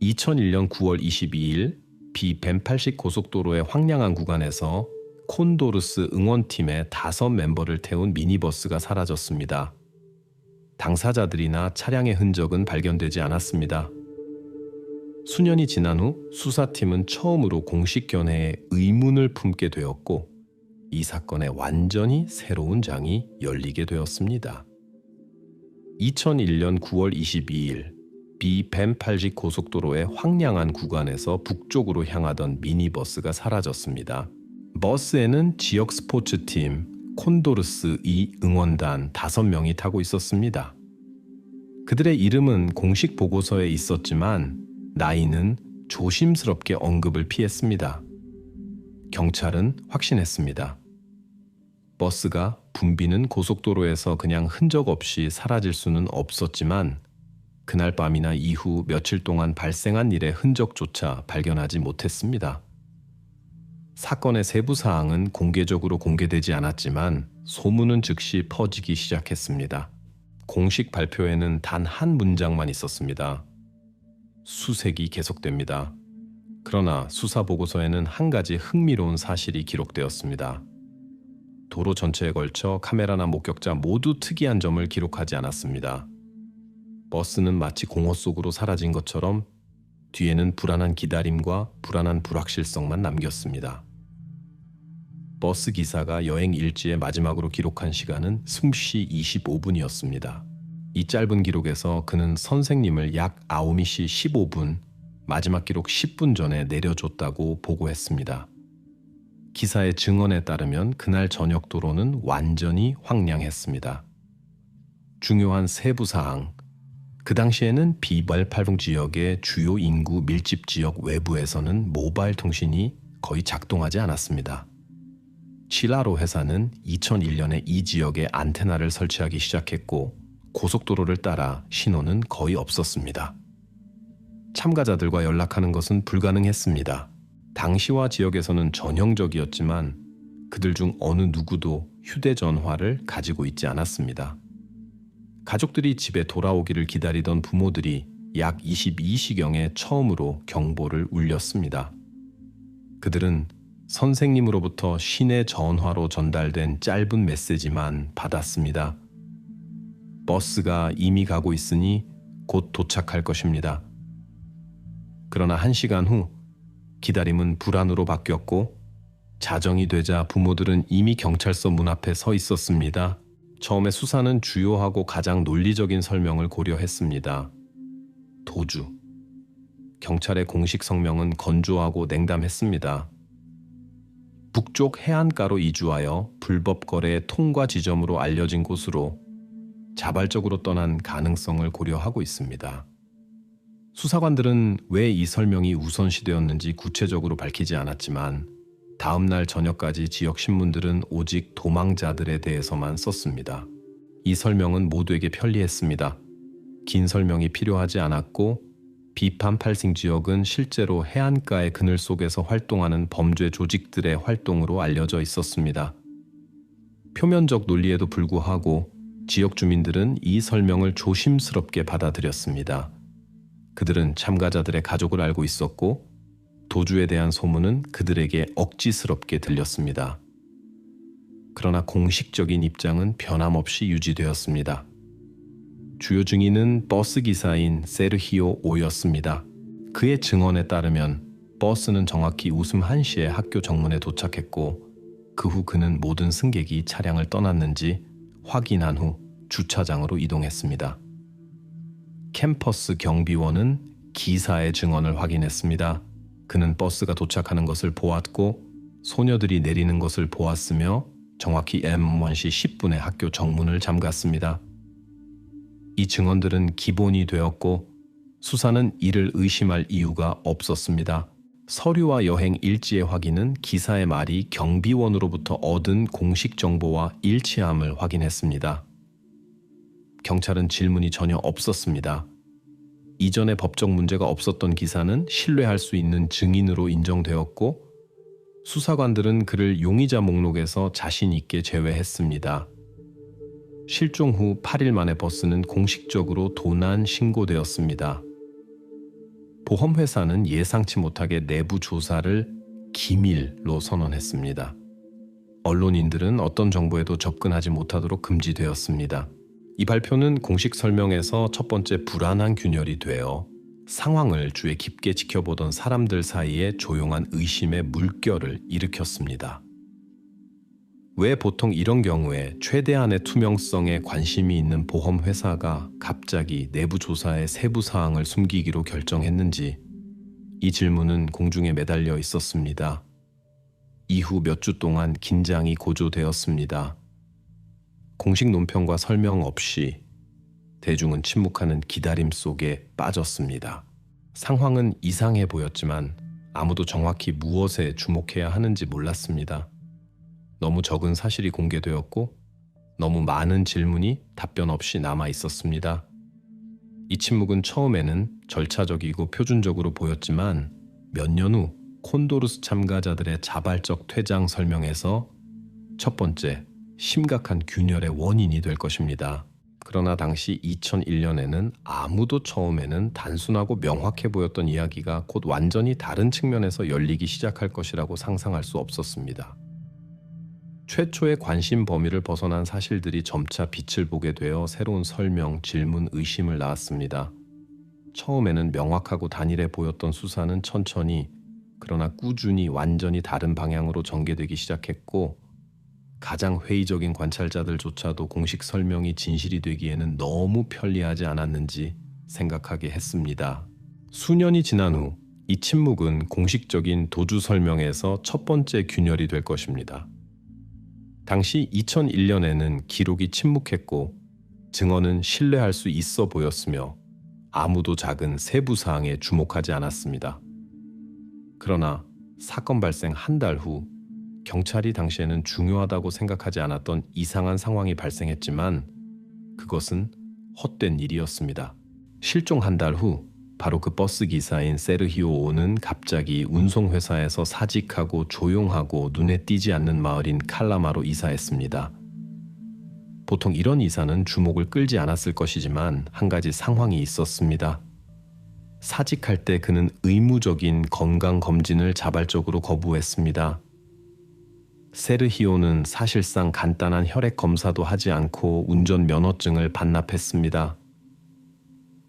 2001년 9월 22일 B180 고속도로의 황량한 구간에서 콘도르스 응원팀의 5멤버를 태운 미니버스가 사라졌습니다. 당사자들이나 차량의 흔적은 발견되지 않았습니다. 수년이 지난 후 수사팀은 처음으로 공식 견해에 의문을 품게 되었고 이 사건에 완전히 새로운 장이 열리게 되었습니다. 2001년 9월 22일 B180 고속도로의 황량한 구간에서 북쪽으로 향하던 미니버스가 사라졌습니다. 버스에는 지역 스포츠팀 콘도르스 2 응원단 5명이 타고 있었습니다. 그들의 이름은 공식 보고서에 있었지만 나이는 조심스럽게 언급을 피했습니다. 경찰은 확신했습니다. 버스가 붐비는 고속도로에서 그냥 흔적 없이 사라질 수는 없었지만 그날 밤이나 이후 며칠 동안 발생한 일의 흔적조차 발견하지 못했습니다. 사건의 세부 사항은 공개적으로 공개되지 않았지만 소문은 즉시 퍼지기 시작했습니다. 공식 발표에는 단 한 문장만 있었습니다. 수색이 계속됩니다. 그러나 수사 보고서에는 한 가지 흥미로운 사실이 기록되었습니다. 도로 전체에 걸쳐 카메라나 목격자 모두 특이한 점을 기록하지 않았습니다. 버스는 마치 공허 속으로 사라진 것처럼 뒤에는 불안한 기다림과 불안한 불확실성만 남겼습니다. 버스 기사가 여행 일지의 마지막으로 기록한 시간은 20시 25분이었습니다. 이 짧은 기록에서 그는 선생님을 약 9시 15분, 마지막 기록 10분 전에 내려줬다고 보고했습니다. 기사의 증언에 따르면 그날 저녁 도로는 완전히 황량했습니다. 중요한 세부 사항, 그 당시에는 B180 지역의 주요 인구 밀집 지역 외부에서는 모바일 통신이 거의 작동하지 않았습니다. 치라로 회사는 2001년에 이 지역에 안테나를 설치하기 시작했고 고속도로를 따라 신호는 거의 없었습니다. 참가자들과 연락하는 것은 불가능했습니다. 당시와 지역에서는 전형적이었지만 그들 중 어느 누구도 휴대전화를 가지고 있지 않았습니다. 가족들이 집에 돌아오기를 기다리던 부모들이 약 22시경에 처음으로 경보를 울렸습니다. 그들은 선생님으로부터 시내 전화로 전달된 짧은 메시지만 받았습니다. 버스가 이미 가고 있으니 곧 도착할 것입니다. 그러나 1시간 후 기다림은 불안으로 바뀌었고 자정이 되자 부모들은 이미 경찰서 문 앞에 서 있었습니다. 처음에 수사는 주요하고 가장 논리적인 설명을 고려했습니다. 도주. 경찰의 공식 성명은 건조하고 냉담했습니다. 북쪽 해안가로 이주하여 불법 거래의 통과 지점으로 알려진 곳으로 자발적으로 떠난 가능성을 고려하고 있습니다. 수사관들은 왜 이 설명이 우선시되었는지 구체적으로 밝히지 않았지만 다음 날 저녁까지 지역 신문들은 오직 도망자들에 대해서만 썼습니다. 이 설명은 모두에게 편리했습니다. 긴 설명이 필요하지 않았고 B180 지역은 실제로 해안가의 그늘 속에서 활동하는 범죄 조직들의 활동으로 알려져 있었습니다. 표면적 논리에도 불구하고 지역 주민들은 이 설명을 조심스럽게 받아들였습니다. 그들은 참가자들의 가족을 알고 있었고 도주에 대한 소문은 그들에게 억지스럽게 들렸습니다. 그러나 공식적인 입장은 변함없이 유지되었습니다. 주요 증인은 버스 기사인 세르히오 오였습니다. 그의 증언에 따르면 버스는 정확히 웃음 1시에 학교 정문에 도착했고 그 후 그는 모든 승객이 차량을 떠났는지 확인한 후 주차장으로 이동했습니다. 캠퍼스 경비원은 기사의 증언을 확인했습니다. 그는 버스가 도착하는 것을 보았고 소녀들이 내리는 것을 보았으며 정확히 M1시 10분에 학교 정문을 잠갔습니다. 이 증언들은 기본이 되었고 수사는 이를 의심할 이유가 없었습니다. 서류와 여행 일지의 확인은 기사의 말이 경비원으로부터 얻은 공식 정보와 일치함을 확인했습니다. 경찰은 질문이 전혀 없었습니다. 이전에 법적 문제가 없었던 기사는 신뢰할 수 있는 증인으로 인정되었고 수사관들은 그를 용의자 목록에서 자신 있게 제외했습니다. 실종 후 8일 만에 버스는 공식적으로 도난 신고되었습니다. 보험회사는 예상치 못하게 내부 조사를 기밀로 선언했습니다. 언론인들은 어떤 정보에도 접근하지 못하도록 금지되었습니다. 이 발표는 공식 설명에서 첫 번째 불안한 균열이 되어 상황을 주의 깊게 지켜보던 사람들 사이에 조용한 의심의 물결을 일으켰습니다. 왜 보통 이런 경우에 최대한의 투명성에 관심이 있는 보험회사가 갑자기 내부 조사의 세부 사항을 숨기기로 결정했는지 이 질문은 공중에 매달려 있었습니다. 이후 몇 주 동안 긴장이 고조되었습니다. 공식 논평과 설명 없이 대중은 침묵하는 기다림 속에 빠졌습니다. 상황은 이상해 보였지만 아무도 정확히 무엇에 주목해야 하는지 몰랐습니다. 너무 적은 사실이 공개되었고 너무 많은 질문이 답변 없이 남아 있었습니다. 이 침묵은 처음에는 절차적이고 표준적으로 보였지만 몇 년 후 콘도르스 참가자들의 자발적 퇴장 설명에서 첫 번째 심각한 균열의 원인이 될 것입니다. 그러나 당시 2001년에는 아무도 처음에는 단순하고 명확해 보였던 이야기가 곧 완전히 다른 측면에서 열리기 시작할 것이라고 상상할 수 없었습니다. 최초의 관심 범위를 벗어난 사실들이 점차 빛을 보게 되어 새로운 설명, 질문, 의심을 낳았습니다. 처음에는 명확하고 단일해 보였던 수사는 천천히 그러나 꾸준히 완전히 다른 방향으로 전개되기 시작했고 가장 회의적인 관찰자들조차도 공식 설명이 진실이 되기에는 너무 편리하지 않았는지 생각하게 했습니다. 수년이 지난 후 이 침묵은 공식적인 도주 설명에서 첫 번째 균열이 될 것입니다. 당시 2001년에는 기록이 침묵했고 증언은 신뢰할 수 있어 보였으며 아무도 작은 세부 사항에 주목하지 않았습니다. 그러나 사건 발생 한 달 후 경찰이 당시에는 중요하다고 생각하지 않았던 이상한 상황이 발생했지만 그것은 헛된 일이었습니다. 실종 한 달 후 바로 그 버스 기사인 세르히오 오는 갑자기 운송회사에서 사직하고 조용하고 눈에 띄지 않는 마을인 칼라마로 이사했습니다. 보통 이런 이사는 주목을 끌지 않았을 것이지만 한 가지 상황이 있었습니다. 사직할 때 그는 의무적인 건강검진을 자발적으로 거부했습니다. 세르히오는 사실상 간단한 혈액 검사도 하지 않고 운전면허증을 반납했습니다.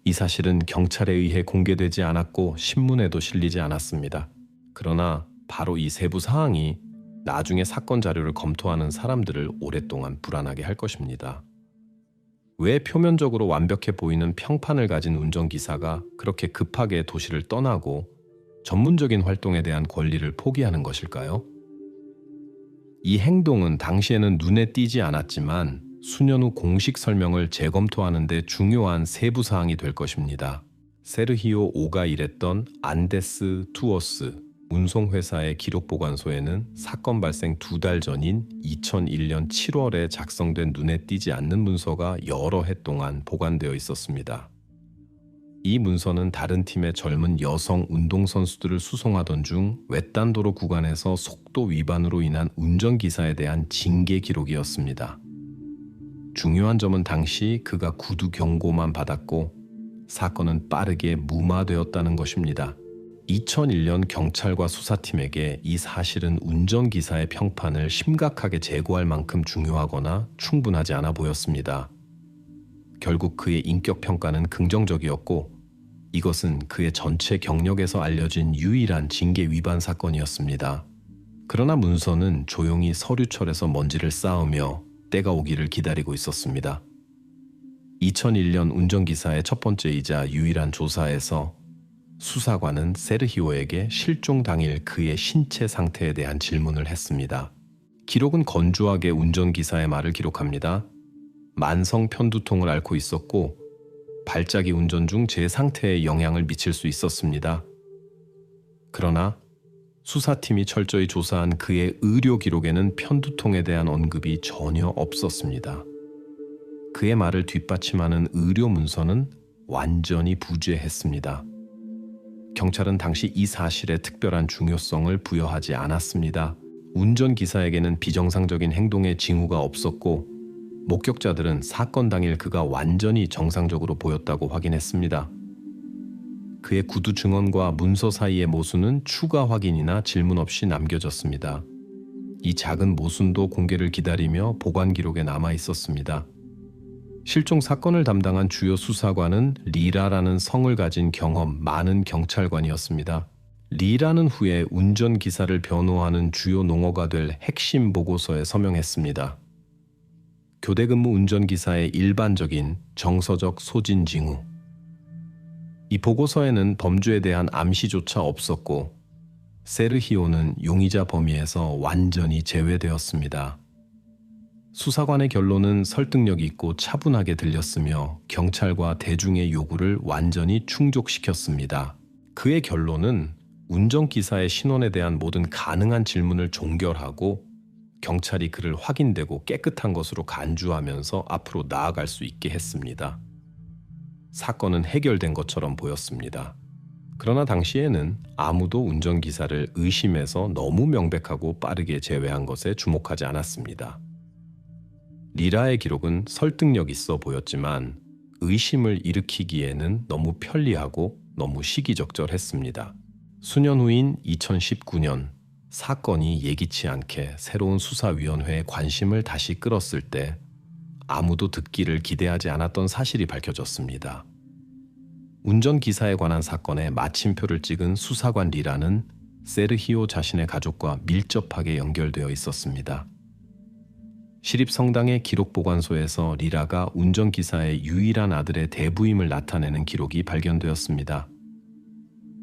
이 사실은 경찰에 의해 공개되지 않았고 신문에도 실리지 않았습니다. 그러나 바로 이 세부 사항이 나중에 사건 자료를 검토하는 사람들을 오랫동안 불안하게 할 것입니다. 왜 표면적으로 완벽해 보이는 평판을 가진 운전기사가 그렇게 급하게 도시를 떠나고 전문적인 활동에 대한 권리를 포기하는 것일까요? 이 행동은 당시에는 눈에 띄지 않았지만 수년 후 공식 설명을 재검토하는 데 중요한 세부 사항이 될 것입니다. 세르히오 오가 일했던 안데스 투어스 운송회사의 기록보관소에는 사건 발생 2달 전인 2001년 7월에 작성된 눈에 띄지 않는 문서가 여러 해 동안 보관되어 있었습니다. 이 문서는 다른 팀의 젊은 여성 운동선수들을 수송하던 중 외딴도로 구간에서 속도 위반으로 인한 운전기사에 대한 징계 기록이었습니다. 중요한 점은 당시 그가 구두 경고만 받았고 사건은 빠르게 무마되었다는 것입니다. 2001년 경찰과 수사팀에게 이 사실은 운전기사의 평판을 심각하게 제고할 만큼 중요하거나 충분하지 않아 보였습니다. 결국 그의 인격평가는 긍정적이었고 이것은 그의 전체 경력에서 알려진 유일한 징계 위반 사건이었습니다. 그러나 문서는 조용히 서류철에서 먼지를 쌓으며 때가 오기를 기다리고 있었습니다. 2001년 운전기사의 첫 번째이자 유일한 조사에서 수사관은 세르히오에게 실종 당일 그의 신체 상태에 대한 질문을 했습니다. 기록은 건조하게 운전기사의 말을 기록합니다. 만성 편두통을 앓고 있었고 발작이 운전 중 제 상태에 영향을 미칠 수 있었습니다. 그러나 수사팀이 철저히 조사한 그의 의료 기록에는 편두통에 대한 언급이 전혀 없었습니다. 그의 말을 뒷받침하는 의료 문서는 완전히 부재했습니다. 경찰은 당시 이 사실에 특별한 중요성을 부여하지 않았습니다. 운전기사에게는 비정상적인 행동의 징후가 없었고 목격자들은 사건 당일 그가 완전히 정상적으로 보였다고 확인했습니다. 그의 구두 증언과 문서 사이의 모순은 추가 확인이나 질문 없이 남겨졌습니다. 이 작은 모순도 공개를 기다리며 보관 기록에 남아 있었습니다. 실종 사건을 담당한 주요 수사관은 리라라는 성을 가진 경험 많은 경찰관이었습니다. 리라는 후에 운전기사를 변호하는 주요 농어가 될 핵심 보고서에 서명했습니다. 교대 근무 운전기사의 일반적인 정서적 소진 징후. 이 보고서에는 범죄에 대한 암시조차 없었고 세르히오는 용의자 범위에서 완전히 제외되었습니다. 수사관의 결론은 설득력 있고 차분하게 들렸으며 경찰과 대중의 요구를 완전히 충족시켰습니다. 그의 결론은 운전기사의 신원에 대한 모든 가능한 질문을 종결하고 경찰이 그를 확인되고 깨끗한 것으로 간주하면서 앞으로 나아갈 수 있게 했습니다. 사건은 해결된 것처럼 보였습니다. 그러나 당시에는 아무도 운전기사를 의심해서 너무 명백하고 빠르게 제외한 것에 주목하지 않았습니다. 리라의 기록은 설득력 있어 보였지만 의심을 일으키기에는 너무 편리하고 너무 시기적절했습니다. 수년 후인 2019년 사건이 예기치 않게 새로운 수사위원회의 관심을 다시 끌었을 때 아무도 듣기를 기대하지 않았던 사실이 밝혀졌습니다. 운전기사에 관한 사건에 마침표를 찍은 수사관 리라는 세르히오 자신의 가족과 밀접하게 연결되어 있었습니다. 시립성당의 기록보관소에서 리라가 운전기사의 유일한 아들의 대부임을 나타내는 기록이 발견되었습니다.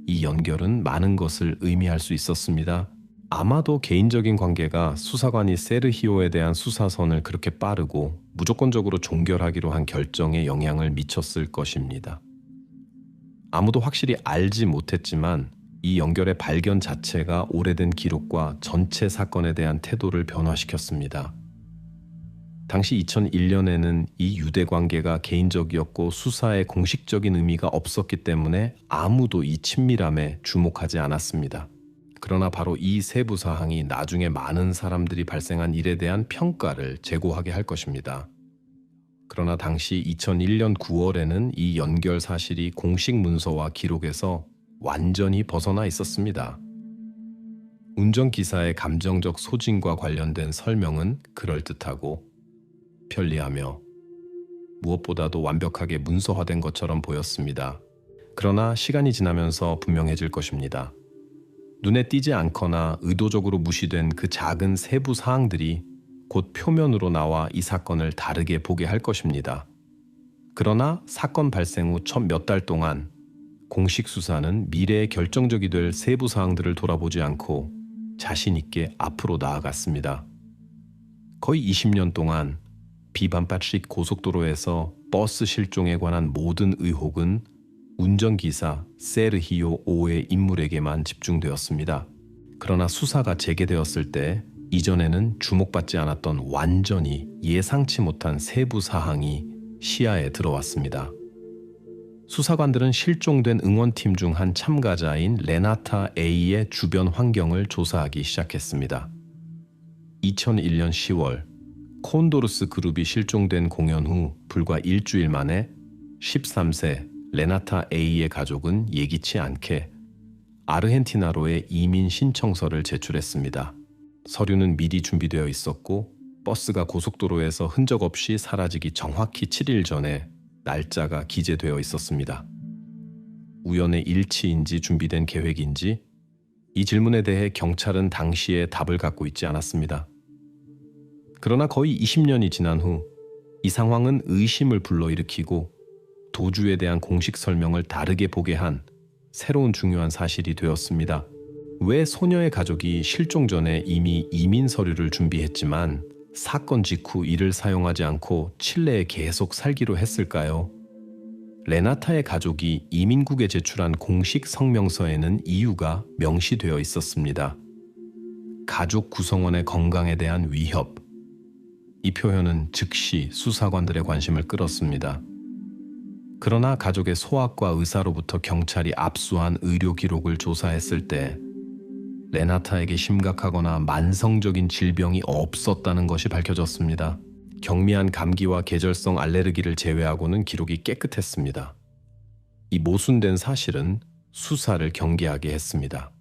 이 연결은 많은 것을 의미할 수 있었습니다. 아마도 개인적인 관계가 수사관이 세르히오에 대한 수사선을 그렇게 빠르고 무조건적으로 종결하기로 한 결정에 영향을 미쳤을 것입니다. 아무도 확실히 알지 못했지만 이 연결의 발견 자체가 오래된 기록과 전체 사건에 대한 태도를 변화시켰습니다. 당시 2001년에는 이 유대 관계가 개인적이었고 수사에 공식적인 의미가 없었기 때문에 아무도 이 친밀함에 주목하지 않았습니다. 그러나 바로 이 세부 사항이 나중에 많은 사람들이 발생한 일에 대한 평가를 제고하게 할 것입니다. 그러나 당시 2001년 9월에는 이 연결 사실이 공식 문서와 기록에서 완전히 벗어나 있었습니다. 운전기사의 감정적 소진과 관련된 설명은 그럴듯하고 편리하며 무엇보다도 완벽하게 문서화된 것처럼 보였습니다. 그러나 시간이 지나면서 분명해질 것입니다. 눈에 띄지 않거나 의도적으로 무시된 그 작은 세부 사항들이 곧 표면으로 나와 이 사건을 다르게 보게 할 것입니다. 그러나 사건 발생 후 첫 몇 달 동안 공식 수사는 미래에 결정적이 될 세부 사항들을 돌아보지 않고 자신 있게 앞으로 나아갔습니다. 거의 20년 동안 비반파식 고속도로에서 버스 실종에 관한 모든 의혹은 운전기사 세르히오 오의 인물에게만 집중되었습니다. 그러나 수사가 재개되었을 때 이전에는 주목받지 않았던 완전히 예상치 못한 세부 사항이 시야에 들어왔습니다. 수사관들은 실종된 응원팀 중 한 참가자인 레나타 A의 주변 환경을 조사하기 시작했습니다. 2001년 10월 콘도르스 그룹이 실종된 공연 후 불과 일주일 만에 13세 레나타 A의 가족은 예기치 않게 아르헨티나로의 이민 신청서를 제출했습니다. 서류는 미리 준비되어 있었고 버스가 고속도로에서 흔적 없이 사라지기 정확히 7일 전에 날짜가 기재되어 있었습니다. 우연의 일치인지 준비된 계획인지 이 질문에 대해 경찰은 당시에 답을 갖고 있지 않았습니다. 그러나 거의 20년이 지난 후 이 상황은 의심을 불러일으키고 도주에 대한 공식 설명을 다르게 보게 한 새로운 중요한 사실이 되었습니다. 왜 소녀의 가족이 실종 전에 이미 이민 서류를 준비했지만 사건 직후 이를 사용하지 않고 칠레에 계속 살기로 했을까요? 레나타의 가족이 이민국에 제출한 공식 성명서에는 이유가 명시되어 있었습니다. 가족 구성원의 건강에 대한 위협. 이 표현은 즉시 수사관들의 관심을 끌었습니다. 그러나 가족의 소학과 의사로부터 경찰이 압수한 의료 기록을 조사했을 때 레나타에게 심각하거나 만성적인 질병이 없었다는 것이 밝혀졌습니다. 경미한 감기와 계절성 알레르기를 제외하고는 기록이 깨끗했습니다. 이 모순된 사실은 수사를 경계하게 했습니다.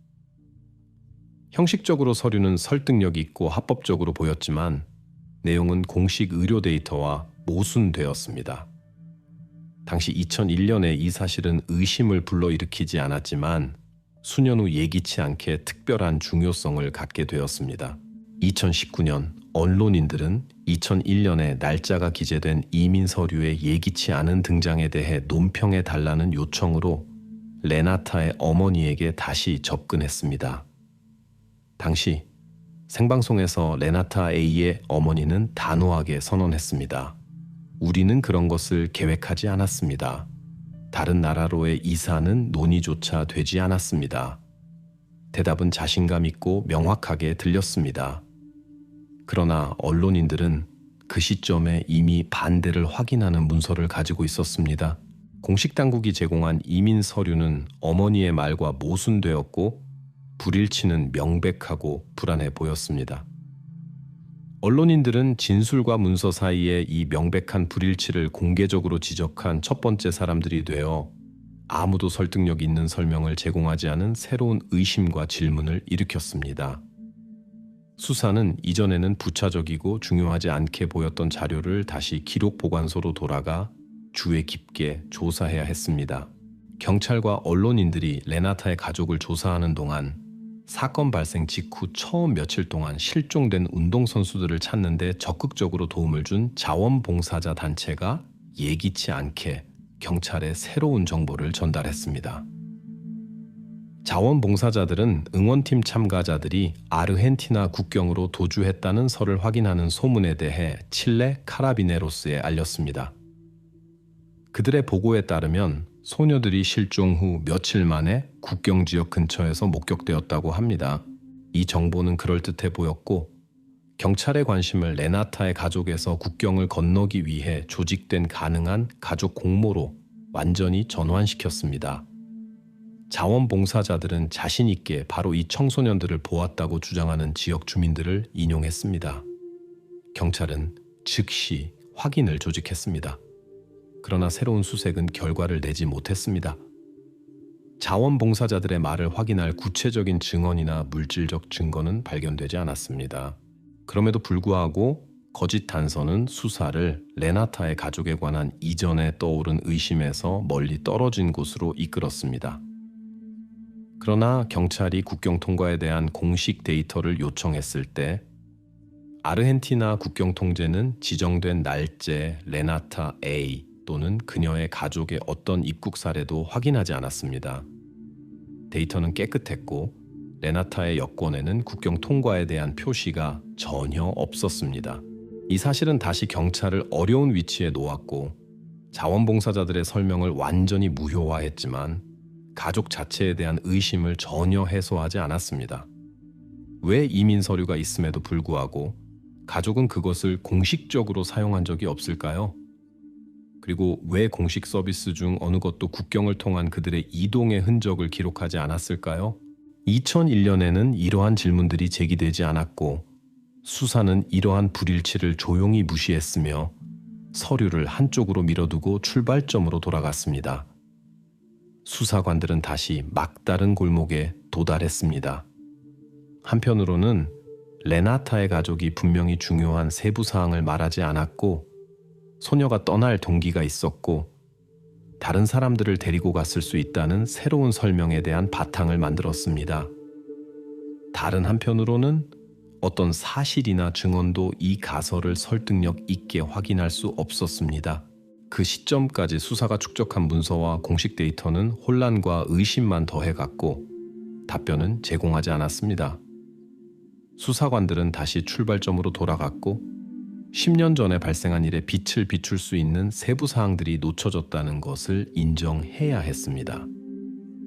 형식적으로 서류는 설득력 있고 합법적으로 보였지만 내용은 공식 의료 데이터와 모순되었습니다. 당시 2001년에 이 사실은 의심을 불러일으키지 않았지만 수년 후 예기치 않게 특별한 중요성을 갖게 되었습니다. 2019년 언론인들은 2001년에 날짜가 기재된 이민 서류의 예기치 않은 등장에 대해 논평해 달라는 요청으로 레나타의 어머니에게 다시 접근했습니다. 당시 생방송에서 레나타 A의 어머니는 단호하게 선언했습니다. 우리는 그런 것을 계획하지 않았습니다. 다른 나라로의 이사는 논의조차 되지 않았습니다. 대답은 자신감 있고 명확하게 들렸습니다. 그러나 언론인들은 그 시점에 이미 반대를 확인하는 문서를 가지고 있었습니다. 공식 당국이 제공한 이민 서류는 어머니의 말과 모순되었고 불일치는 명백하고 불안해 보였습니다. 언론인들은 진술과 문서 사이에 이 명백한 불일치를 공개적으로 지적한 첫 번째 사람들이 되어 아무도 설득력 있는 설명을 제공하지 않은 새로운 의심과 질문을 일으켰습니다. 수사는 이전에는 부차적이고 중요하지 않게 보였던 자료를 다시 기록 보관소로 돌아가 주의 깊게 조사해야 했습니다. 경찰과 언론인들이 레나타의 가족을 조사하는 동안 사건 발생 직후 처음 며칠 동안 실종된 운동선수들을 찾는 데 적극적으로 도움을 준 자원봉사자 단체가 예기치 않게 경찰에 새로운 정보를 전달했습니다. 자원봉사자들은 응원팀 참가자들이 아르헨티나 국경으로 도주했다는 설을 확인하는 소문에 대해 칠레 카라비네로스에 알렸습니다. 그들의 보고에 따르면 소녀들이 실종 후 며칠 만에 국경 지역 근처에서 목격되었다고 합니다. 이 정보는 그럴듯해 보였고 경찰의 관심을 레나타의 가족에서 국경을 건너기 위해 조직된 가능한 가족 공모로 완전히 전환시켰습니다. 자원봉사자들은 자신 있게 바로 이 청소년들을 보았다고 주장하는 지역 주민들을 인용했습니다. 경찰은 즉시 확인을 조직했습니다. 그러나 새로운 수색은 결과를 내지 못했습니다. 자원봉사자들의 말을 확인할 구체적인 증언이나 물질적 증거는 발견되지 않았습니다. 그럼에도 불구하고 거짓 단서는 수사를 레나타의 가족에 관한 이전에 떠오른 의심에서 멀리 떨어진 곳으로 이끌었습니다. 그러나 경찰이 국경 통과에 대한 공식 데이터를 요청했을 때 아르헨티나 국경 통제는 지정된 날짜 레나타 A 또는 그녀의 가족의 어떤 입국 사례도 확인하지 않았습니다. 데이터는 깨끗했고 레나타의 여권에는 국경 통과에 대한 표시가 전혀 없었습니다. 이 사실은 다시 경찰을 어려운 위치에 놓았고 자원봉사자들의 설명을 완전히 무효화했지만 가족 자체에 대한 의심을 전혀 해소하지 않았습니다. 왜 이민 서류가 있음에도 불구하고 가족은 그것을 공식적으로 사용한 적이 없을까요? 그리고 왜 공식 서비스 중 어느 것도 국경을 통한 그들의 이동의 흔적을 기록하지 않았을까요? 2001년에는 이러한 질문들이 제기되지 않았고 수사는 이러한 불일치를 조용히 무시했으며 서류를 한쪽으로 밀어두고 출발점으로 돌아갔습니다. 수사관들은 다시 막다른 골목에 도달했습니다. 한편으로는 레나타의 가족이 분명히 중요한 세부 사항을 말하지 않았고 소녀가 떠날 동기가 있었고 다른 사람들을 데리고 갔을 수 있다는 새로운 설명에 대한 바탕을 만들었습니다. 다른 한편으로는 어떤 사실이나 증언도 이 가설을 설득력 있게 확인할 수 없었습니다. 그 시점까지 수사가 축적한 문서와 공식 데이터는 혼란과 의심만 더해갔고 답변은 제공하지 않았습니다. 수사관들은 다시 출발점으로 돌아갔고 10년 전에 발생한 일에 빛을 비출 수 있는 세부 사항들이 놓쳐졌다는 것을 인정해야 했습니다.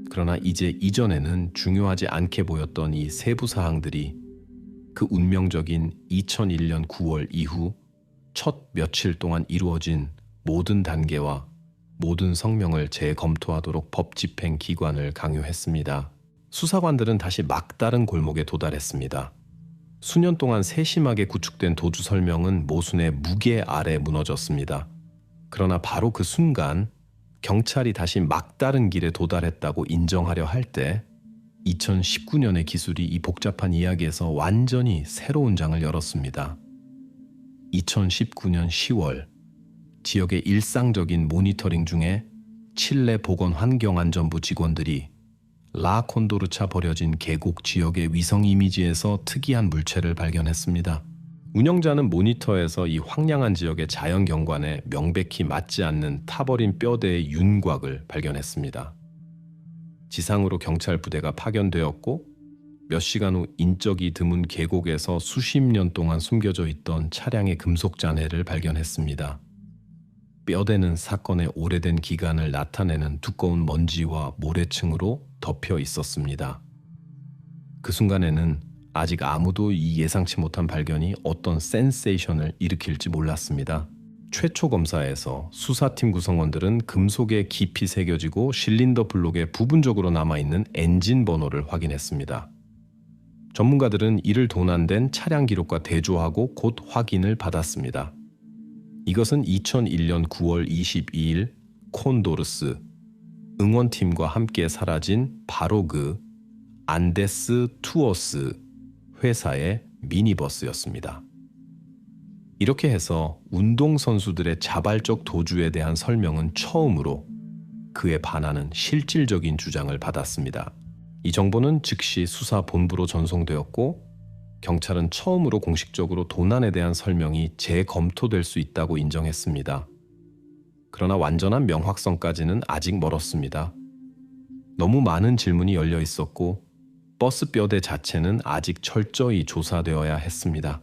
그러나 이제 이전에는 중요하지 않게 보였던 이 세부 사항들이 그 운명적인 2001년 9월 이후 첫 며칠 동안 이루어진 모든 단계와 모든 성명을 재검토하도록 법 집행 기관을 강요했습니다. 수사관들은 다시 막다른 골목에 도달했습니다. 수년 동안 세심하게 구축된 도주 설명은 모순의 무게 아래 무너졌습니다. 그러나 바로 그 순간 경찰이 다시 막다른 길에 도달했다고 인정하려 할 때 2019년의 기술이 이 복잡한 이야기에서 완전히 새로운 장을 열었습니다. 2019년 10월 지역의 일상적인 모니터링 중에 칠레 보건환경안전부 직원들이 라 콘도르차 버려진 계곡 지역의 위성 이미지에서 특이한 물체를 발견했습니다. 운영자는 모니터에서 이 황량한 지역의 자연 경관에 명백히 맞지 않는 타버린 뼈대의 윤곽을 발견했습니다. 지상으로 경찰 부대가 파견되었고 몇 시간 후 인적이 드문 계곡에서 수십 년 동안 숨겨져 있던 차량의 금속 잔해를 발견했습니다. 뼈대는 사건의 오래된 기간을 나타내는 두꺼운 먼지와 모래층으로 덮여 있었습니다. 그 순간에는 아직 아무도 이 예상치 못한 발견이 어떤 센세이션을 일으킬지 몰랐습니다. 최초 검사에서 수사팀 구성원들은 금속에 깊이 새겨지고 실린더 블록에 부분적으로 남아있는 엔진 번호를 확인했습니다. 전문가들은 이를 도난된 차량 기록과 대조하고 곧 확인을 받았습니다. 이것은 2001년 9월 22일 콘도르스 응원팀과 함께 사라진 바로 그 안데스 투어스 회사의 미니버스였습니다. 이렇게 해서 운동선수들의 자발적 도주에 대한 설명은 처음으로 그에 반하는 실질적인 주장을 받았습니다. 이 정보는 즉시 수사본부로 전송되었고 경찰은 처음으로 공식적으로 도난에 대한 설명이 재검토될 수 있다고 인정했습니다. 그러나 완전한 명확성까지는 아직 멀었습니다. 너무 많은 질문이 열려 있었고 버스 뼈대 자체는 아직 철저히 조사되어야 했습니다.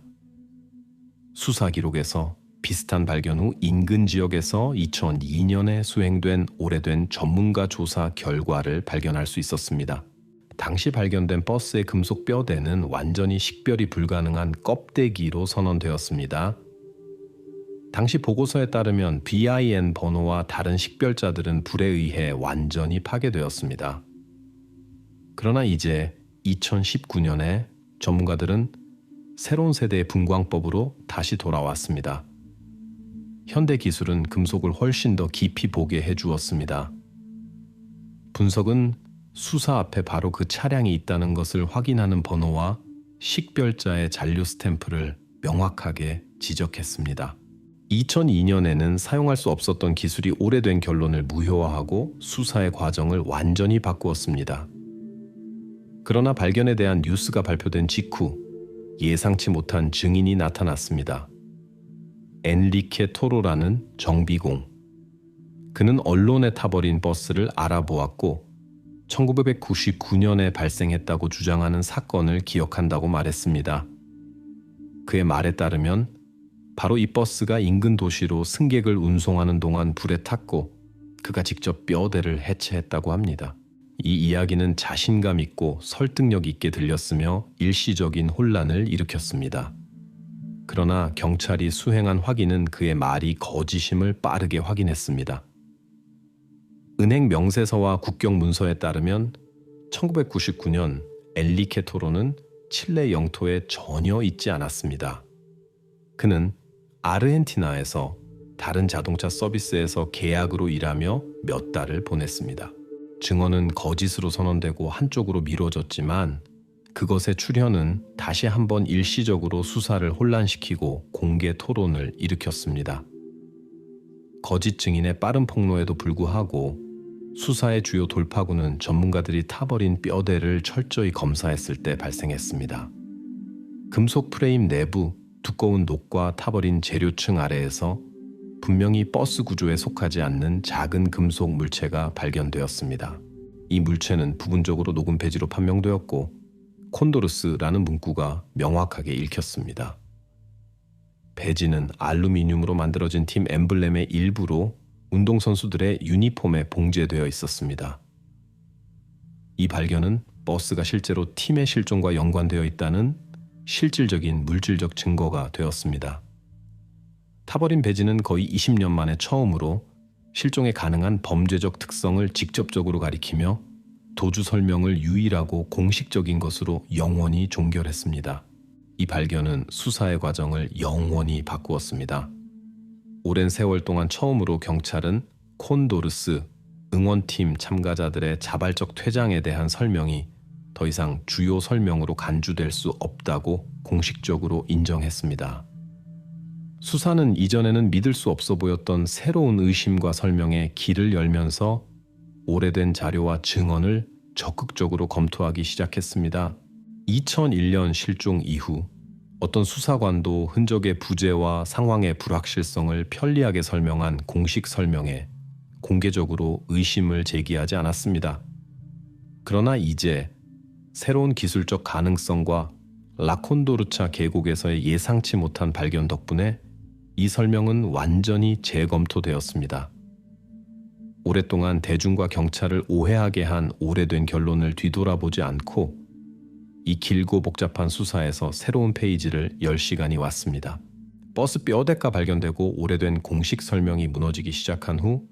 수사 기록에서 비슷한 발견 후 인근 지역에서 2002년에 수행된 오래된 전문가 조사 결과를 발견할 수 있었습니다. 당시 발견된 버스의 금속 뼈대는 완전히 식별이 불가능한 껍데기로 선언되었습니다. 당시 보고서에 따르면 BIN 번호와 다른 식별자들은 불에 의해 완전히 파괴되었습니다. 그러나 이제 2019년에 전문가들은 새로운 세대의 분광법으로 다시 돌아왔습니다. 현대 기술은 금속을 훨씬 더 깊이 보게 해주었습니다. 분석은 수사 앞에 바로 그 차량이 있다는 것을 확인하는 번호와 식별자의 잔류 스탬프를 명확하게 지적했습니다. 2002년에는 사용할 수 없었던 기술이 오래된 결론을 무효화하고 수사의 과정을 완전히 바꾸었습니다. 그러나 발견에 대한 뉴스가 발표된 직후 예상치 못한 증인이 나타났습니다. 엔리케 토로라는 정비공. 그는 언론에 타버린 버스를 알아보았고 1999년에 발생했다고 주장하는 사건을 기억한다고 말했습니다. 그의 말에 따르면 바로 이 버스가 인근 도시로 승객을 운송하는 동안 불에 탔고 그가 직접 뼈대를 해체했다고 합니다. 이 이야기는 자신감 있고 설득력 있게 들렸으며 일시적인 혼란을 일으켰습니다. 그러나 경찰이 수행한 확인은 그의 말이 거짓임을 빠르게 확인했습니다. 은행 명세서와 국경 문서에 따르면 1999년 엔리케 토로는 칠레 영토에 전혀 있지 않았습니다. 그는 아르헨티나에서 다른 자동차 서비스에서 계약으로 일하며 몇 달을 보냈습니다. 증언은 거짓으로 선언되고 한쪽으로 미뤄졌지만 그것의 출현은 다시 한번 일시적으로 수사를 혼란시키고 공개 토론을 일으켰습니다. 거짓 증인의 빠른 폭로에도 불구하고 수사의 주요 돌파구는 전문가들이 타버린 뼈대를 철저히 검사했을 때 발생했습니다. 금속 프레임 내부 두꺼운 녹과 타버린 재료층 아래에서 분명히 버스 구조에 속하지 않는 작은 금속 물체가 발견되었습니다. 이 물체는 부분적으로 녹은 배지로 판명되었고 콘도르스라는 문구가 명확하게 읽혔습니다. 배지는 알루미늄으로 만들어진 팀 엠블렘의 일부로 운동선수들의 유니폼에 봉제되어 있었습니다. 이 발견은 버스가 실제로 팀의 실종과 연관되어 있다는 실질적인 물질적 증거가 되었습니다. 타버린 배지는 거의 20년 만에 처음으로 실종에 가능한 범죄적 특성을 직접적으로 가리키며 도주 설명을 유일하고 공식적인 것으로 영원히 종결했습니다. 이 발견은 수사의 과정을 영원히 바꾸었습니다. 오랜 세월 동안 처음으로 경찰은 콘도르스 응원팀 참가자들의 자발적 퇴장에 대한 설명이 더 이상 주요 설명으로 간주될 수 없다고 공식적으로 인정했습니다. 수사는 이전에는 믿을 수 없어 보였던 새로운 의심과 설명에 길을 열면서 오래된 자료와 증언을 적극적으로 검토하기 시작했습니다. 2001년 실종 이후 어떤 수사관도 흔적의 부재와 상황의 불확실성을 편리하게 설명한 공식 설명에 공개적으로 의심을 제기하지 않았습니다. 그러나 이제 새로운 기술적 가능성과 라콘도르차 계곡에서의 예상치 못한 발견 덕분에 이 설명은 완전히 재검토되었습니다. 오랫동안 대중과 경찰을 오해하게 한 오래된 결론을 뒤돌아보지 않고 이 길고 복잡한 수사에서 새로운 페이지를 열 시간이 왔습니다. 버스 뼈대가 발견되고 오래된 공식 설명이 무너지기 시작한 후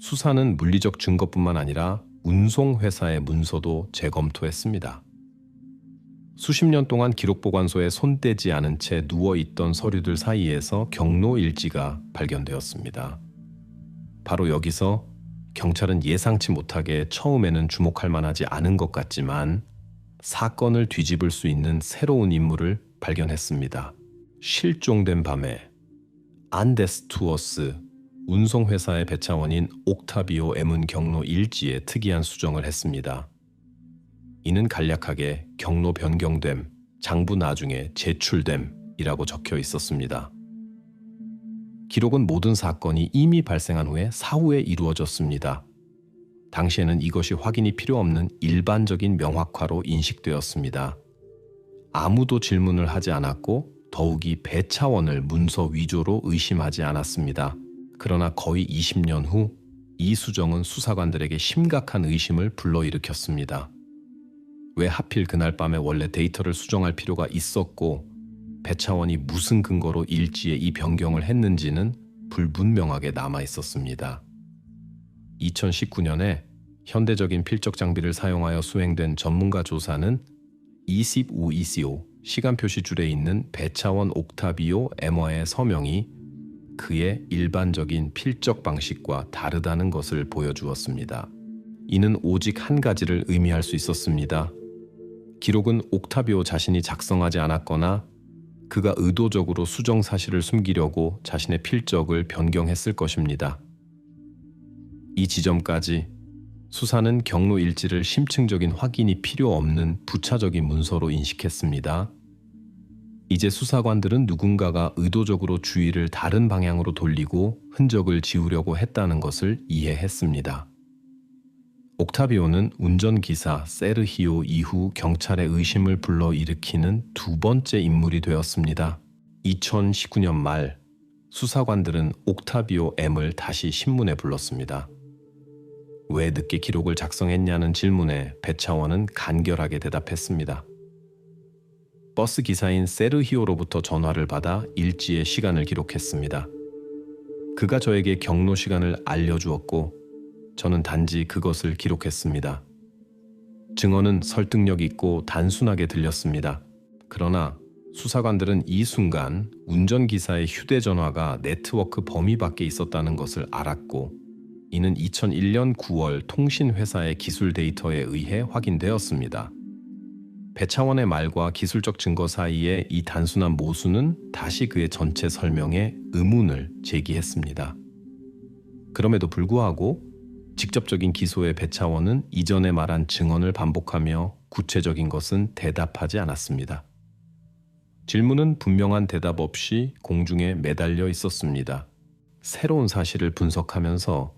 수사는 물리적 증거뿐만 아니라 운송회사의 문서도 재검토했습니다. 수십 년 동안 기록보관소에 손대지 않은 채 누워있던 서류들 사이에서 경로 일지가 발견되었습니다. 바로 여기서 경찰은 예상치 못하게 처음에는 주목할 만하지 않은 것 같지만 사건을 뒤집을 수 있는 새로운 인물을 발견했습니다. 실종된 밤에 안데스투어스 운송회사의 배차원인 옥타비오 M은 경로 일지에 특이한 수정을 했습니다. 이는 간략하게 경로 변경됨, 장부 나중에 제출됨이라고 적혀 있었습니다. 기록은 모든 사건이 이미 발생한 후에 사후에 이루어졌습니다. 당시에는 이것이 확인이 필요 없는 일반적인 명확화로 인식되었습니다. 아무도 질문을 하지 않았고 더욱이 배차원을 문서 위조로 의심하지 않았습니다. 그러나 거의 20년 후 이 수정은 수사관들에게 심각한 의심을 불러일으켰습니다. 왜 하필 그날 밤에 원래 데이터를 수정할 필요가 있었고 배차원이 무슨 근거로 일지에 이 변경을 했는지는 불분명하게 남아 있었습니다. 2019년에 현대적인 필적 장비를 사용하여 수행된 전문가 조사는 25ECO 시간표시 줄에 있는 배차원 옥타비오 M의 서명이 그의 일반적인 필적 방식과 다르다는 것을 보여주었습니다. 이는 오직 한 가지를 의미할 수 있었습니다. 기록은 옥타비오 자신이 작성하지 않았거나 그가 의도적으로 수정 사실을 숨기려고 자신의 필적을 변경했을 것입니다. 이 지점까지 수사는 경로 일지를 심층적인 확인이 필요 없는 부차적인 문서로 인식했습니다. 이제 수사관들은 누군가가 의도적으로 주의를 다른 방향으로 돌리고 흔적을 지우려고 했다는 것을 이해했습니다. 옥타비오는 운전기사 세르히오 이후 경찰의 의심을 불러일으키는 두 번째 인물이 되었습니다. 2019년 말 수사관들은 옥타비오 M을 다시 신문에 불렀습니다. 왜 늦게 기록을 작성했냐는 질문에 배차원은 간결하게 대답했습니다. 버스 기사인 세르히오로부터 전화를 받아 일지의 시간을 기록했습니다. 그가 저에게 경로 시간을 알려주었고 저는 단지 그것을 기록했습니다. 증언은 설득력 있고 단순하게 들렸습니다. 그러나 수사관들은 이 순간 운전기사의 휴대전화가 네트워크 범위 밖에 있었다는 것을 알았고 이는 2001년 9월 통신회사의 기술 데이터에 의해 확인되었습니다. 배차원의 말과 기술적 증거 사이에 이 단순한 모순은 다시 그의 전체 설명에 의문을 제기했습니다. 그럼에도 불구하고 직접적인 기소의 배차원은 이전에 말한 증언을 반복하며 구체적인 것은 대답하지 않았습니다. 질문은 분명한 대답 없이 공중에 매달려 있었습니다. 새로운 사실을 분석하면서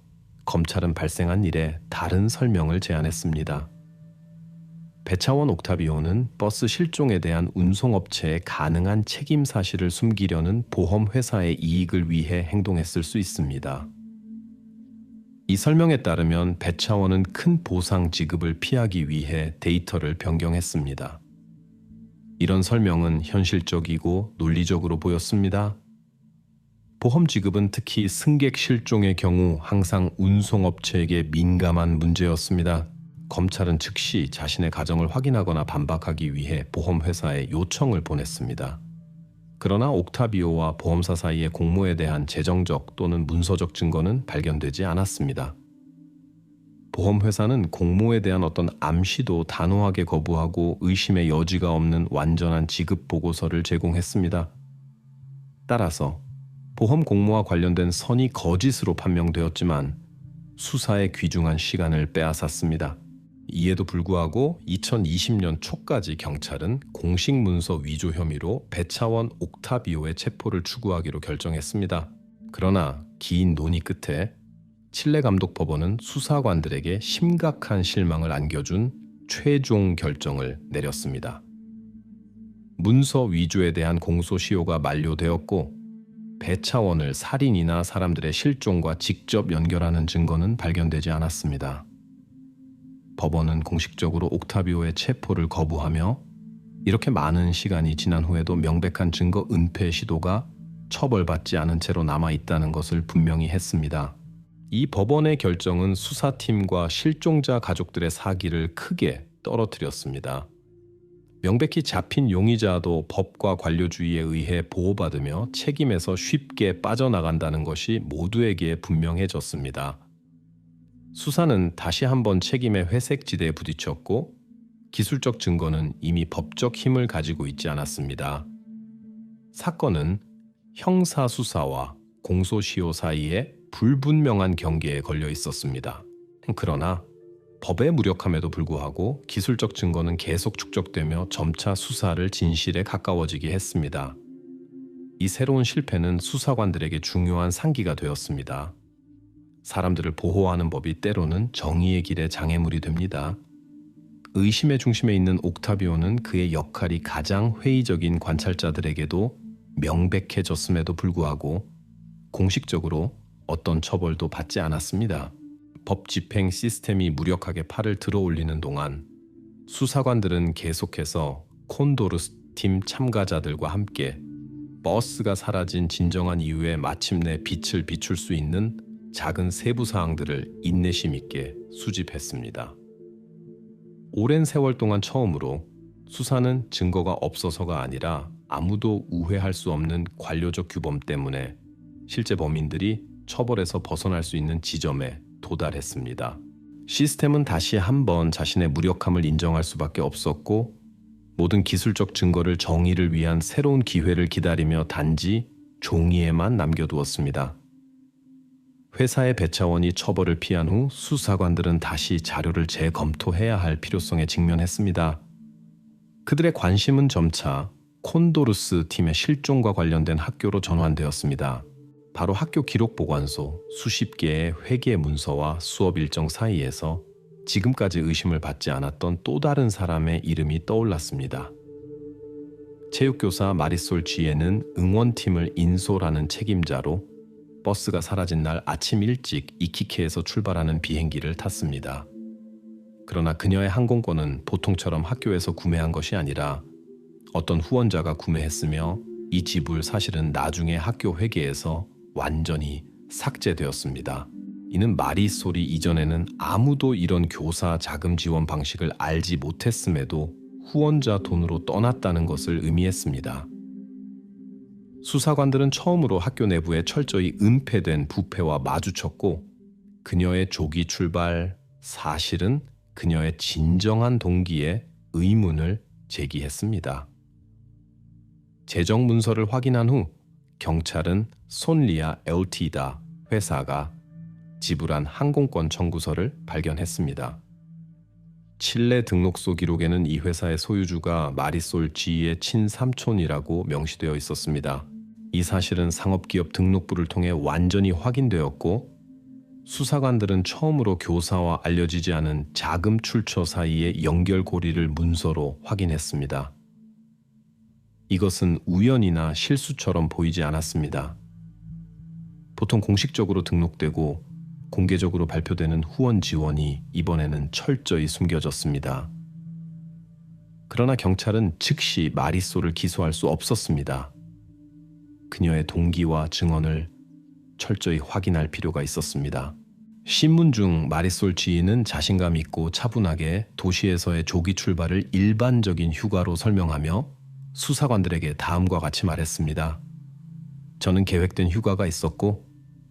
검찰은 발생한 일에 다른 설명을 제안했습니다. 배차원 옥타비오는 버스 실종에 대한 운송업체의 가능한 책임 사실을 숨기려는 보험회사의 이익을 위해 행동했을 수 있습니다. 이 설명에 따르면 배차원은 큰 보상 지급을 피하기 위해 데이터를 변경했습니다. 이런 설명은 현실적이고 논리적으로 보였습니다. 보험 지급은 특히 승객 실종의 경우 항상 운송업체에게 민감한 문제였습니다. 검찰은 즉시 자신의 가정을 확인하거나 반박하기 위해 보험회사에 요청을 보냈습니다. 그러나 옥타비오와 보험사 사이의 공모에 대한 재정적 또는 문서적 증거는 발견되지 않았습니다. 보험회사는 공모에 대한 어떤 암시도 단호하게 거부하고 의심의 여지가 없는 완전한 지급 보고서를 제공했습니다. 따라서 보험 공모와 관련된 선이 거짓으로 판명되었지만 수사에 귀중한 시간을 빼앗았습니다. 이에도 불구하고 2020년 초까지 경찰은 공식 문서 위조 혐의로 배차원 옥타비오의 체포를 추구하기로 결정했습니다. 그러나 긴 논의 끝에 칠레 감독 법원은 수사관들에게 심각한 실망을 안겨준 최종 결정을 내렸습니다. 문서 위조에 대한 공소시효가 만료되었고 배차원을 살인이나 사람들의 실종과 직접 연결하는 증거는 발견되지 않았습니다. 법원은 공식적으로 옥타비오의 체포를 거부하며 이렇게 많은 시간이 지난 후에도 명백한 증거 은폐 시도가 처벌받지 않은 채로 남아있다는 것을 분명히 했습니다. 이 법원의 결정은 수사팀과 실종자 가족들의 사기를 크게 떨어뜨렸습니다. 명백히 잡힌 용의자도 법과 관료주의에 의해 보호받으며 책임에서 쉽게 빠져나간다는 것이 모두에게 분명해졌습니다. 수사는 다시 한번 책임의 회색지대에 부딪혔고 기술적 증거는 이미 법적 힘을 가지고 있지 않았습니다. 사건은 형사수사와 공소시효 사이에 불분명한 경계에 걸려 있었습니다. 그러나 법의 무력함에도 불구하고 기술적 증거는 계속 축적되며 점차 수사를 진실에 가까워지게 했습니다. 이 새로운 실패는 수사관들에게 중요한 상기가 되었습니다. 사람들을 보호하는 법이 때로는 정의의 길에 장애물이 됩니다. 의심의 중심에 있는 옥타비오는 그의 역할이 가장 회의적인 관찰자들에게도 명백해졌음에도 불구하고 공식적으로 어떤 처벌도 받지 않았습니다. 법 집행 시스템이 무력하게 팔을 들어올리는 동안 수사관들은 계속해서 콘도르스 팀 참가자들과 함께 버스가 사라진 진정한 이유에 마침내 빛을 비출 수 있는 작은 세부 사항들을 인내심 있게 수집했습니다. 오랜 세월 동안 처음으로 수사는 증거가 없어서가 아니라 아무도 우회할 수 없는 관료적 규범 때문에 실제 범인들이 처벌에서 벗어날 수 있는 지점에 도달했습니다. 시스템은 다시 한번 자신의 무력함을 인정할 수밖에 없었고 모든 기술적 증거를 정의를 위한 새로운 기회를 기다리며 단지 종이에만 남겨두었습니다. 회사의 배차원이 처벌을 피한 후 수사관들은 다시 자료를 재검토해야 할 필요성에 직면했습니다. 그들의 관심은 점차 콘도르스 팀의 실종과 관련된 학교로 전환되었습니다. 바로 학교 기록 보관소 수십 개의 회계 문서와 수업 일정 사이에서 지금까지 의심을 받지 않았던 또 다른 사람의 이름이 떠올랐습니다. 체육교사 마리솔 쥐에는 응원팀을 인솔하는 책임자로 버스가 사라진 날 아침 일찍 이키케에서 출발하는 비행기를 탔습니다. 그러나 그녀의 항공권은 보통처럼 학교에서 구매한 것이 아니라 어떤 후원자가 구매했으며 이 지불 사실은 나중에 학교 회계에서 완전히 삭제되었습니다. 이는 마리솔이 이전에는 아무도 이런 교사 자금 지원 방식을 알지 못했음에도 후원자 돈으로 떠났다는 것을 의미했습니다. 수사관들은 처음으로 학교 내부에 철저히 은폐된 부패와 마주쳤고 그녀의 조기 출발, 사실은 그녀의 진정한 동기에 의문을 제기했습니다. 재정 문서를 확인한 후 경찰은 손리아 엘티다 회사가 지불한 항공권 청구서를 발견했습니다. 칠레 등록소 기록에는 이 회사의 소유주가 마리솔 G의 친삼촌이라고 명시되어 있었습니다. 이 사실은 상업기업 등록부를 통해 완전히 확인되었고 수사관들은 처음으로 교사와 알려지지 않은 자금 출처 사이의 연결고리를 문서로 확인했습니다. 이것은 우연이나 실수처럼 보이지 않았습니다. 보통 공식적으로 등록되고 공개적으로 발표되는 후원 지원이 이번에는 철저히 숨겨졌습니다. 그러나 경찰은 즉시 마리솔을 기소할 수 없었습니다. 그녀의 동기와 증언을 철저히 확인할 필요가 있었습니다. 신문 중 마리솔 지인은 자신감 있고 차분하게 도시에서의 조기 출발을 일반적인 휴가로 설명하며 수사관들에게 다음과 같이 말했습니다. 저는 계획된 휴가가 있었고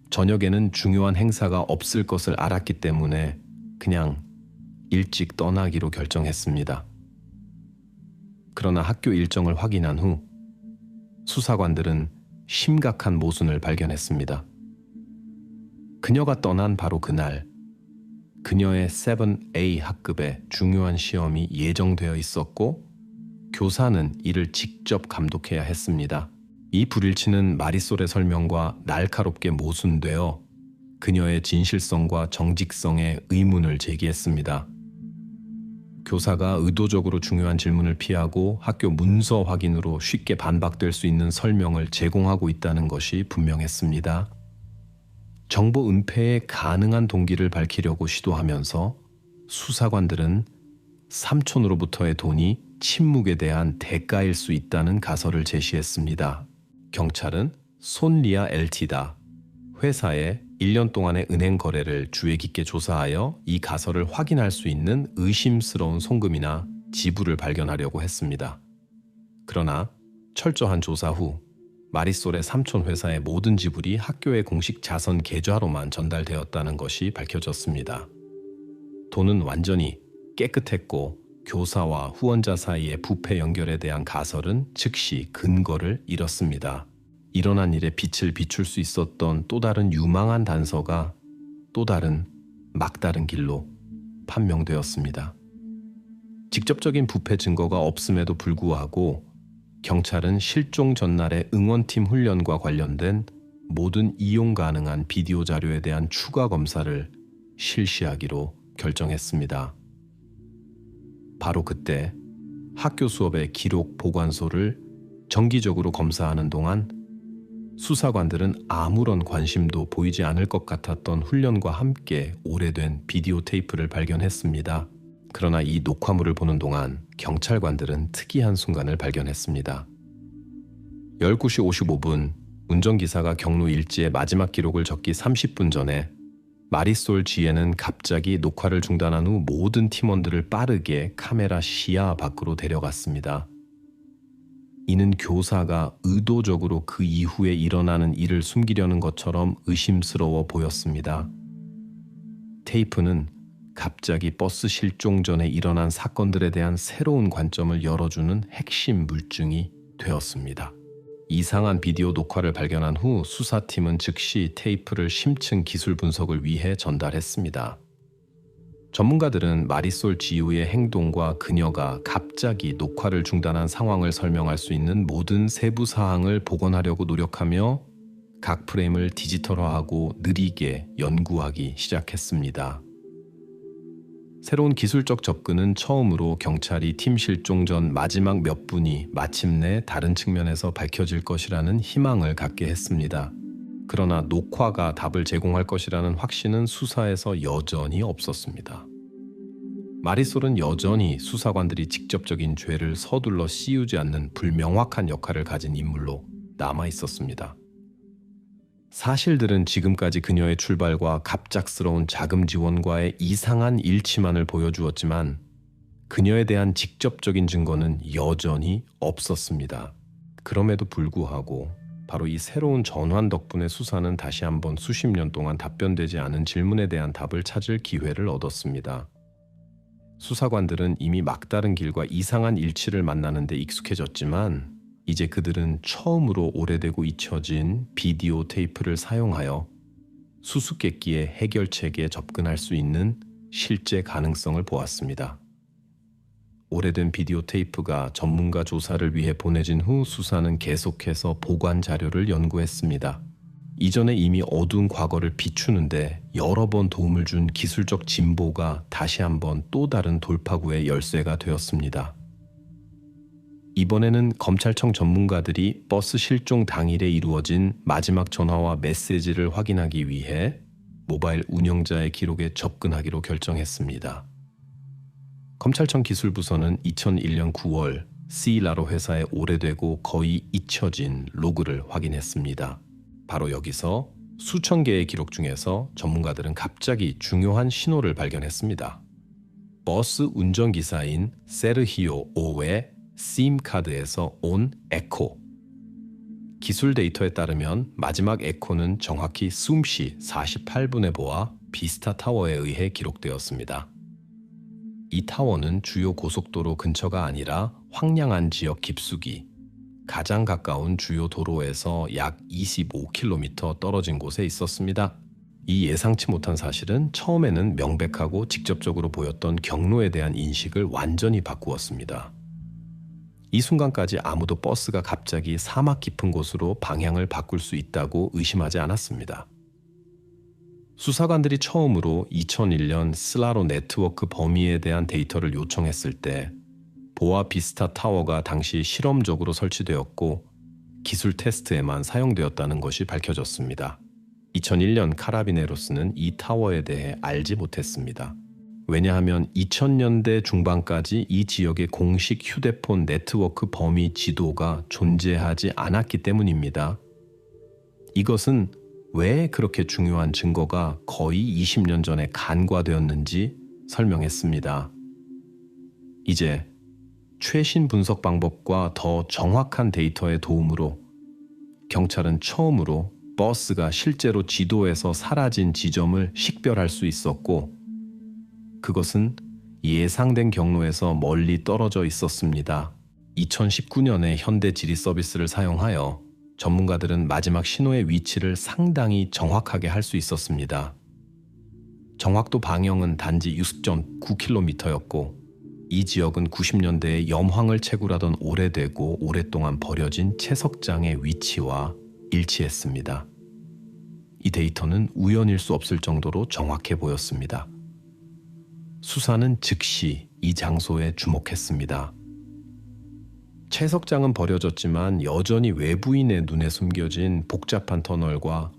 저녁에는 중요한 행사가 없을 것을 알았기 때문에 그냥 일찍 떠나기로 결정했습니다. 그러나 학교 일정을 확인한 후 수사관들은 심각한 모순을 발견했습니다. 그녀가 떠난 바로 그날, 그녀의 7A 학급에 중요한 시험이 예정되어 있었고 교사는 이를 직접 감독해야 했습니다. 이 불일치는 마리솔의 설명과 날카롭게 모순되어 그녀의 진실성과 정직성에 의문을 제기했습니다. 교사가 의도적으로 중요한 질문을 피하고 학교 문서 확인으로 쉽게 반박될 수 있는 설명을 제공하고 있다는 것이 분명했습니다. 정보 은폐의 가능한 동기를 밝히려고 시도하면서 수사관들은 삼촌으로부터의 돈이 침묵에 대한 대가일 수 있다는 가설을 제시했습니다. 경찰은 손리아 엘티다 회사의 1년 동안의 은행 거래를 주의 깊게 조사하여 이 가설을 확인할 수 있는 의심스러운 송금이나 지불을 발견하려고 했습니다. 그러나 철저한 조사 후 마리솔의 삼촌 회사의 모든 지불이 학교의 공식 자선 계좌로만 전달되었다는 것이 밝혀졌습니다. 돈은 완전히 깨끗했고 교사와 후원자 사이의 부패 연결에 대한 가설은 즉시 근거를 잃었습니다. 일어난 일에 빛을 비출 수 있었던 또 다른 유망한 단서가 또 다른 막다른 길로 판명되었습니다. 직접적인 부패 증거가 없음에도 불구하고 경찰은 실종 전날의 응원팀 훈련과 관련된 모든 이용 가능한 비디오 자료에 대한 추가 검사를 실시하기로 결정했습니다. 바로 그때 학교 수업의 기록 보관소를 정기적으로 검사하는 동안 수사관들은 아무런 관심도 보이지 않을 것 같았던 훈련과 함께 오래된 비디오 테이프를 발견했습니다. 그러나 이 녹화물을 보는 동안 경찰관들은 특이한 순간을 발견했습니다. 19시 55분 운전기사가 경로 일지의 마지막 기록을 적기 30분 전에 마리솔 G에는 갑자기 녹화를 중단한 후 모든 팀원들을 빠르게 카메라 시야 밖으로 데려갔습니다. 이는 교사가 의도적으로 그 이후에 일어나는 일을 숨기려는 것처럼 의심스러워 보였습니다. 테이프는 갑자기 버스 실종 전에 일어난 사건들에 대한 새로운 관점을 열어주는 핵심 물증이 되었습니다. 이상한 비디오 녹화를 발견한 후 수사팀은 즉시 테이프를 심층 기술 분석을 위해 전달했습니다. 전문가들은 마리솔 지우의 행동과 그녀가 갑자기 녹화를 중단한 상황을 설명할 수 있는 모든 세부 사항을 복원하려고 노력하며 각 프레임을 디지털화하고 느리게 연구하기 시작했습니다. 새로운 기술적 접근은 처음으로 경찰이 팀 실종 전 마지막 몇 분이 마침내 다른 측면에서 밝혀질 것이라는 희망을 갖게 했습니다. 그러나 녹화가 답을 제공할 것이라는 확신은 수사에서 여전히 없었습니다. 마리솔은 여전히 수사관들이 직접적인 죄를 서둘러 씌우지 않는 불명확한 역할을 가진 인물로 남아 있었습니다. 사실들은 지금까지 그녀의 출발과 갑작스러운 자금 지원과의 이상한 일치만을 보여주었지만 그녀에 대한 직접적인 증거는 여전히 없었습니다. 그럼에도 불구하고 바로 이 새로운 전환 덕분에 수사는 다시 한번 수십 년 동안 답변되지 않은 질문에 대한 답을 찾을 기회를 얻었습니다. 수사관들은 이미 막다른 길과 이상한 일치를 만나는 데 익숙해졌지만 이제 그들은 처음으로 오래되고 잊혀진 비디오 테이프를 사용하여 수수께끼의 해결책에 접근할 수 있는 실제 가능성을 보았습니다. 오래된 비디오 테이프가 전문가 조사를 위해 보내진 후 수사는 계속해서 보관 자료를 연구했습니다. 이전에 이미 어두운 과거를 비추는데 여러 번 도움을 준 기술적 진보가 다시 한번 또 다른 돌파구의 열쇠가 되었습니다. 이번에는 검찰청 전문가들이 버스 실종 당일에 이루어진 마지막 전화와 메시지를 확인하기 위해 모바일 운영자의 기록에 접근하기로 결정했습니다. 검찰청 기술부서는 2001년 9월 C라로 회사의 오래되고 거의 잊혀진 로그를 확인했습니다. 바로 여기서 수천 개의 기록 중에서 전문가들은 갑자기 중요한 신호를 발견했습니다. 버스 운전기사인 세르히오 오의 심 카드에서 온 에코. 기술 데이터에 따르면 마지막 에코는 정확히 숨시 48분에 보아 비스타 타워에 의해 기록되었습니다. 이 타워는 주요 고속도로 근처가 아니라 황량한 지역 깊숙이 가장 가까운 주요 도로에서 약 25km 떨어진 곳에 있었습니다. 이 예상치 못한 사실은 처음에는 명백하고 직접적으로 보였던 경로에 대한 인식을 완전히 바꾸었습니다. 이 순간까지 아무도 버스가 갑자기 사막 깊은 곳으로 방향을 바꿀 수 있다고 의심하지 않았습니다. 수사관들이 처음으로 2001년 슬라로 네트워크 범위에 대한 데이터를 요청했을 때 보아 비스타 타워가 당시 실험적으로 설치되었고 기술 테스트에만 사용되었다는 것이 밝혀졌습니다. 2001년 카라비네로스는 이 타워에 대해 알지 못했습니다. 왜냐하면 2000년대 중반까지 이 지역의 공식 휴대폰 네트워크 범위 지도가 존재하지 않았기 때문입니다. 이것은 왜 그렇게 중요한 증거가 거의 20년 전에 간과되었는지 설명했습니다. 이제 최신 분석 방법과 더 정확한 데이터의 도움으로 경찰은 처음으로 버스가 실제로 지도에서 사라진 지점을 식별할 수 있었고 그것은 예상된 경로에서 멀리 떨어져 있었습니다. 2019년에 현대 지리 서비스를 사용하여 전문가들은 마지막 신호의 위치를 상당히 정확하게 할 수 있었습니다. 정확도 방향은 단지 6.9km였고 이 지역은 90년대에 염황을 채굴하던 오래되고 오랫동안 버려진 채석장의 위치와 일치했습니다. 이 데이터는 우연일 수 없을 정도로 정확해 보였습니다. 수사는 즉시 이 장소에 주목했습니다. 채석장은 버려졌지만 여전히 외부인의 눈에 숨겨진 복잡한 터널과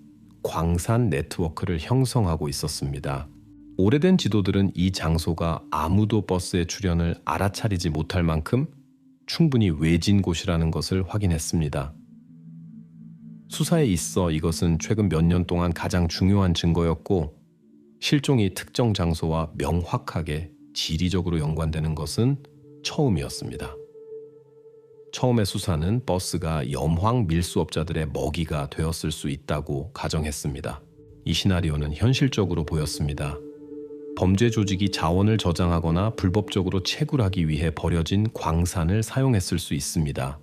광산 네트워크를 형성하고 있었습니다. 오래된 지도들은 이 장소가 아무도 버스의 출현을 알아차리지 못할 만큼 충분히 외진 곳이라는 것을 확인했습니다. 수사에 있어 이것은 최근 몇 년 동안 가장 중요한 증거였고 실종이 특정 장소와 명확하게 지리적으로 연관되는 것은 처음이었습니다. 처음의 수사는 버스가 염황 밀수업자들의 먹이가 되었을 수 있다고 가정했습니다. 이 시나리오는 현실적으로 보였습니다. 범죄 조직이 자원을 저장하거나 불법적으로 채굴하기 위해 버려진 광산을 사용했을 수 있습니다.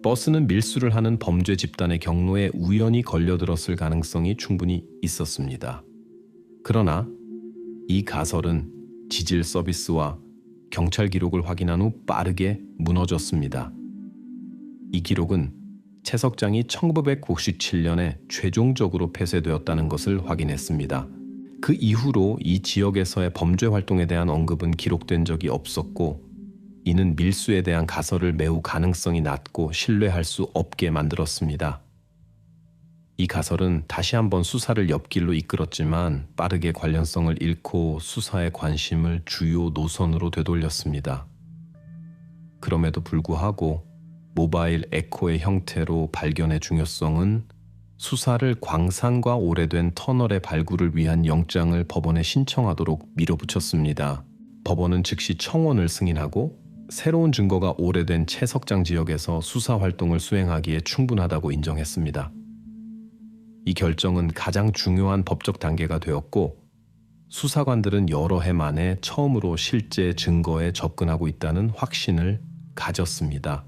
버스는 밀수를 하는 범죄 집단의 경로에 우연히 걸려들었을 가능성이 충분히 있었습니다. 그러나 이 가설은 지질 서비스와 경찰 기록을 확인한 후 빠르게 무너졌습니다. 이 기록은 채석장이 1997년에 최종적으로 폐쇄되었다는 것을 확인했습니다. 그 이후로 이 지역에서의 범죄 활동에 대한 언급은 기록된 적이 없었고 이는 밀수에 대한 가설을 매우 가능성이 낮고 신뢰할 수 없게 만들었습니다. 이 가설은 다시 한번 수사를 옆길로 이끌었지만 빠르게 관련성을 잃고 수사의 관심을 주요 노선으로 되돌렸습니다. 그럼에도 불구하고 모바일 에코의 형태로 발견의 중요성은 수사를 광산과 오래된 터널의 발굴을 위한 영장을 법원에 신청하도록 밀어붙였습니다. 법원은 즉시 청원을 승인하고 새로운 증거가 오래된 채석장 지역에서 수사 활동을 수행하기에 충분하다고 인정했습니다. 이 결정은 가장 중요한 법적 단계가 되었고 수사관들은 여러 해 만에 처음으로 실제 증거에 접근하고 있다는 확신을 가졌습니다.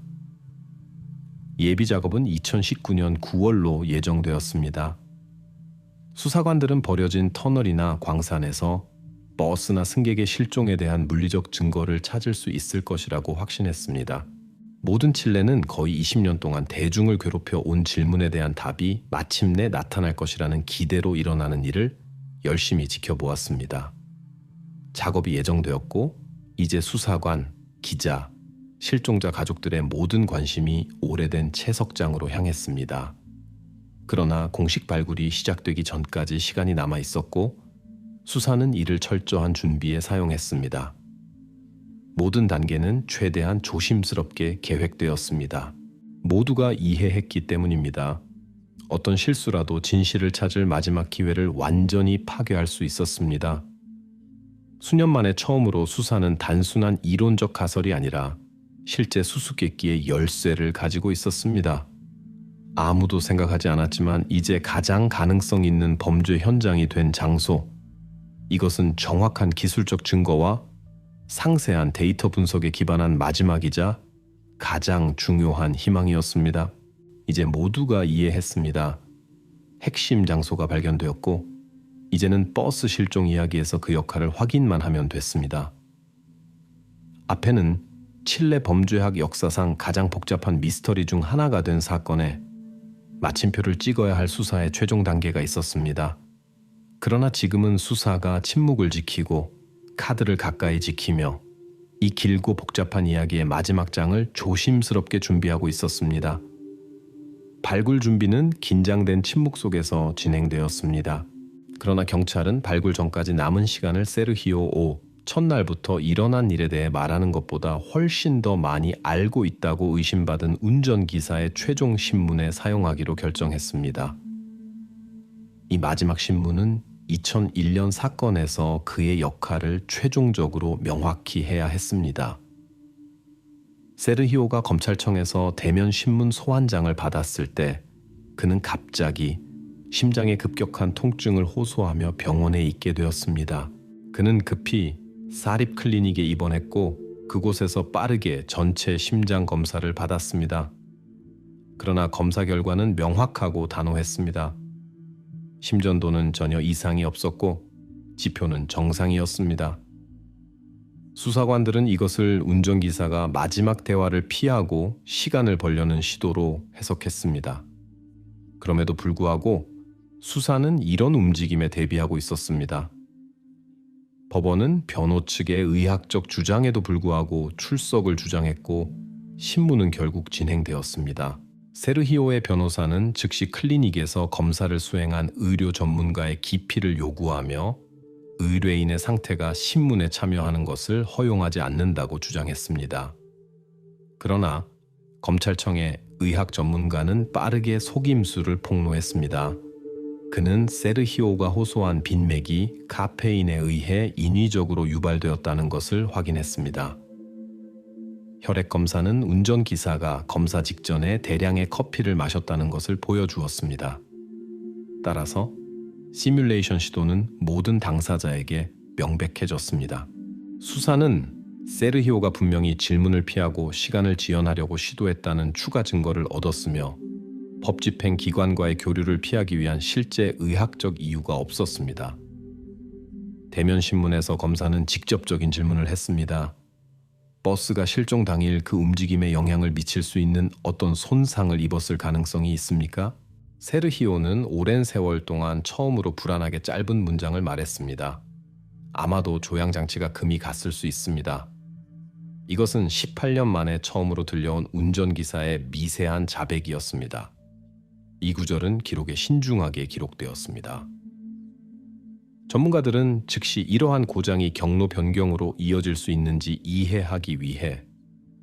예비 작업은 2019년 9월로 예정되었습니다. 수사관들은 버려진 터널이나 광산에서 버스나 승객의 실종에 대한 물리적 증거를 찾을 수 있을 것이라고 확신했습니다. 모든 칠레는 거의 20년 동안 대중을 괴롭혀 온 질문에 대한 답이 마침내 나타날 것이라는 기대로 일어나는 일을 열심히 지켜보았습니다. 작업이 예정되었고 이제 수사관, 기자, 실종자 가족들의 모든 관심이 오래된 채석장으로 향했습니다. 그러나 공식 발굴이 시작되기 전까지 시간이 남아 있었고 수사는 이를 철저한 준비에 사용했습니다. 모든 단계는 최대한 조심스럽게 계획되었습니다. 모두가 이해했기 때문입니다. 어떤 실수라도 진실을 찾을 마지막 기회를 완전히 파괴할 수 있었습니다. 수년 만에 처음으로 수사는 단순한 이론적 가설이 아니라 실제 수수께끼의 열쇠를 가지고 있었습니다. 아무도 생각하지 않았지만 이제 가장 가능성 있는 범죄 현장이 된 장소. 이것은 정확한 기술적 증거와 상세한 데이터 분석에 기반한 마지막이자 가장 중요한 희망이었습니다. 이제 모두가 이해했습니다. 핵심 장소가 발견되었고 이제는 버스 실종 이야기에서 그 역할을 확인만 하면 됐습니다. 앞에는 칠레 범죄학 역사상 가장 복잡한 미스터리 중 하나가 된 사건에 마침표를 찍어야 할 수사의 최종 단계가 있었습니다. 그러나 지금은 수사가 침묵을 지키고 카드를 가까이 지키며 이 길고 복잡한 이야기의 마지막 장을 조심스럽게 준비하고 있었습니다. 발굴 준비는 긴장된 침묵 속에서 진행되었습니다. 그러나 경찰은 발굴 전까지 남은 시간을 세르히오 오 첫날부터 일어난 일에 대해 말하는 것보다 훨씬 더 많이 알고 있다고 의심받은 운전기사의 최종 신문에 사용하기로 결정했습니다. 이 마지막 신문은 2001년 사건에서 그의 역할을 최종적으로 명확히 해야 했습니다. 세르히오가 검찰청에서 대면 신문 소환장을 받았을 때 그는 갑자기 심장에 급격한 통증을 호소하며 병원에 있게 되었습니다. 그는 급히 사립 클리닉에 입원했고 그곳에서 빠르게 전체 심장 검사를 받았습니다. 그러나 검사 결과는 명확하고 단호했습니다. 심전도는 전혀 이상이 없었고 지표는 정상이었습니다. 수사관들은 이것을 운전기사가 마지막 대화를 피하고 시간을 벌려는 시도로 해석했습니다. 그럼에도 불구하고 수사는 이런 움직임에 대비하고 있었습니다. 법원은 변호 측의 의학적 주장에도 불구하고 출석을 주장했고 신문은 결국 진행되었습니다. 세르히오의 변호사는 즉시 클리닉에서 검사를 수행한 의료 전문가의 기피를 요구하며 의뢰인의 상태가 신문에 참여하는 것을 허용하지 않는다고 주장했습니다. 그러나 검찰청의 의학 전문가는 빠르게 속임수를 폭로했습니다. 그는 세르히오가 호소한 빈맥이 카페인에 의해 인위적으로 유발되었다는 것을 확인했습니다. 혈액 검사는 운전기사가 검사 직전에 대량의 커피를 마셨다는 것을 보여주었습니다. 따라서 시뮬레이션 시도는 모든 당사자에게 명백해졌습니다. 수사는 세르히오가 분명히 질문을 피하고 시간을 지연하려고 시도했다는 추가 증거를 얻었으며 법집행 기관과의 교류를 피하기 위한 실제 의학적 이유가 없었습니다. 대면 신문에서 검사는 직접적인 질문을 했습니다. 버스가 실종 당일 그 움직임에 영향을 미칠 수 있는 어떤 손상을 입었을 가능성이 있습니까? 세르히오는 오랜 세월 동안 처음으로 불안하게 짧은 문장을 말했습니다. 아마도 조향장치가 금이 갔을 수 있습니다. 이것은 18년 만에 처음으로 들려온 운전기사의 미세한 자백이었습니다. 이 구절은 기록에 신중하게 기록되었습니다. 전문가들은 즉시 이러한 고장이 경로 변경으로 이어질 수 있는지 이해하기 위해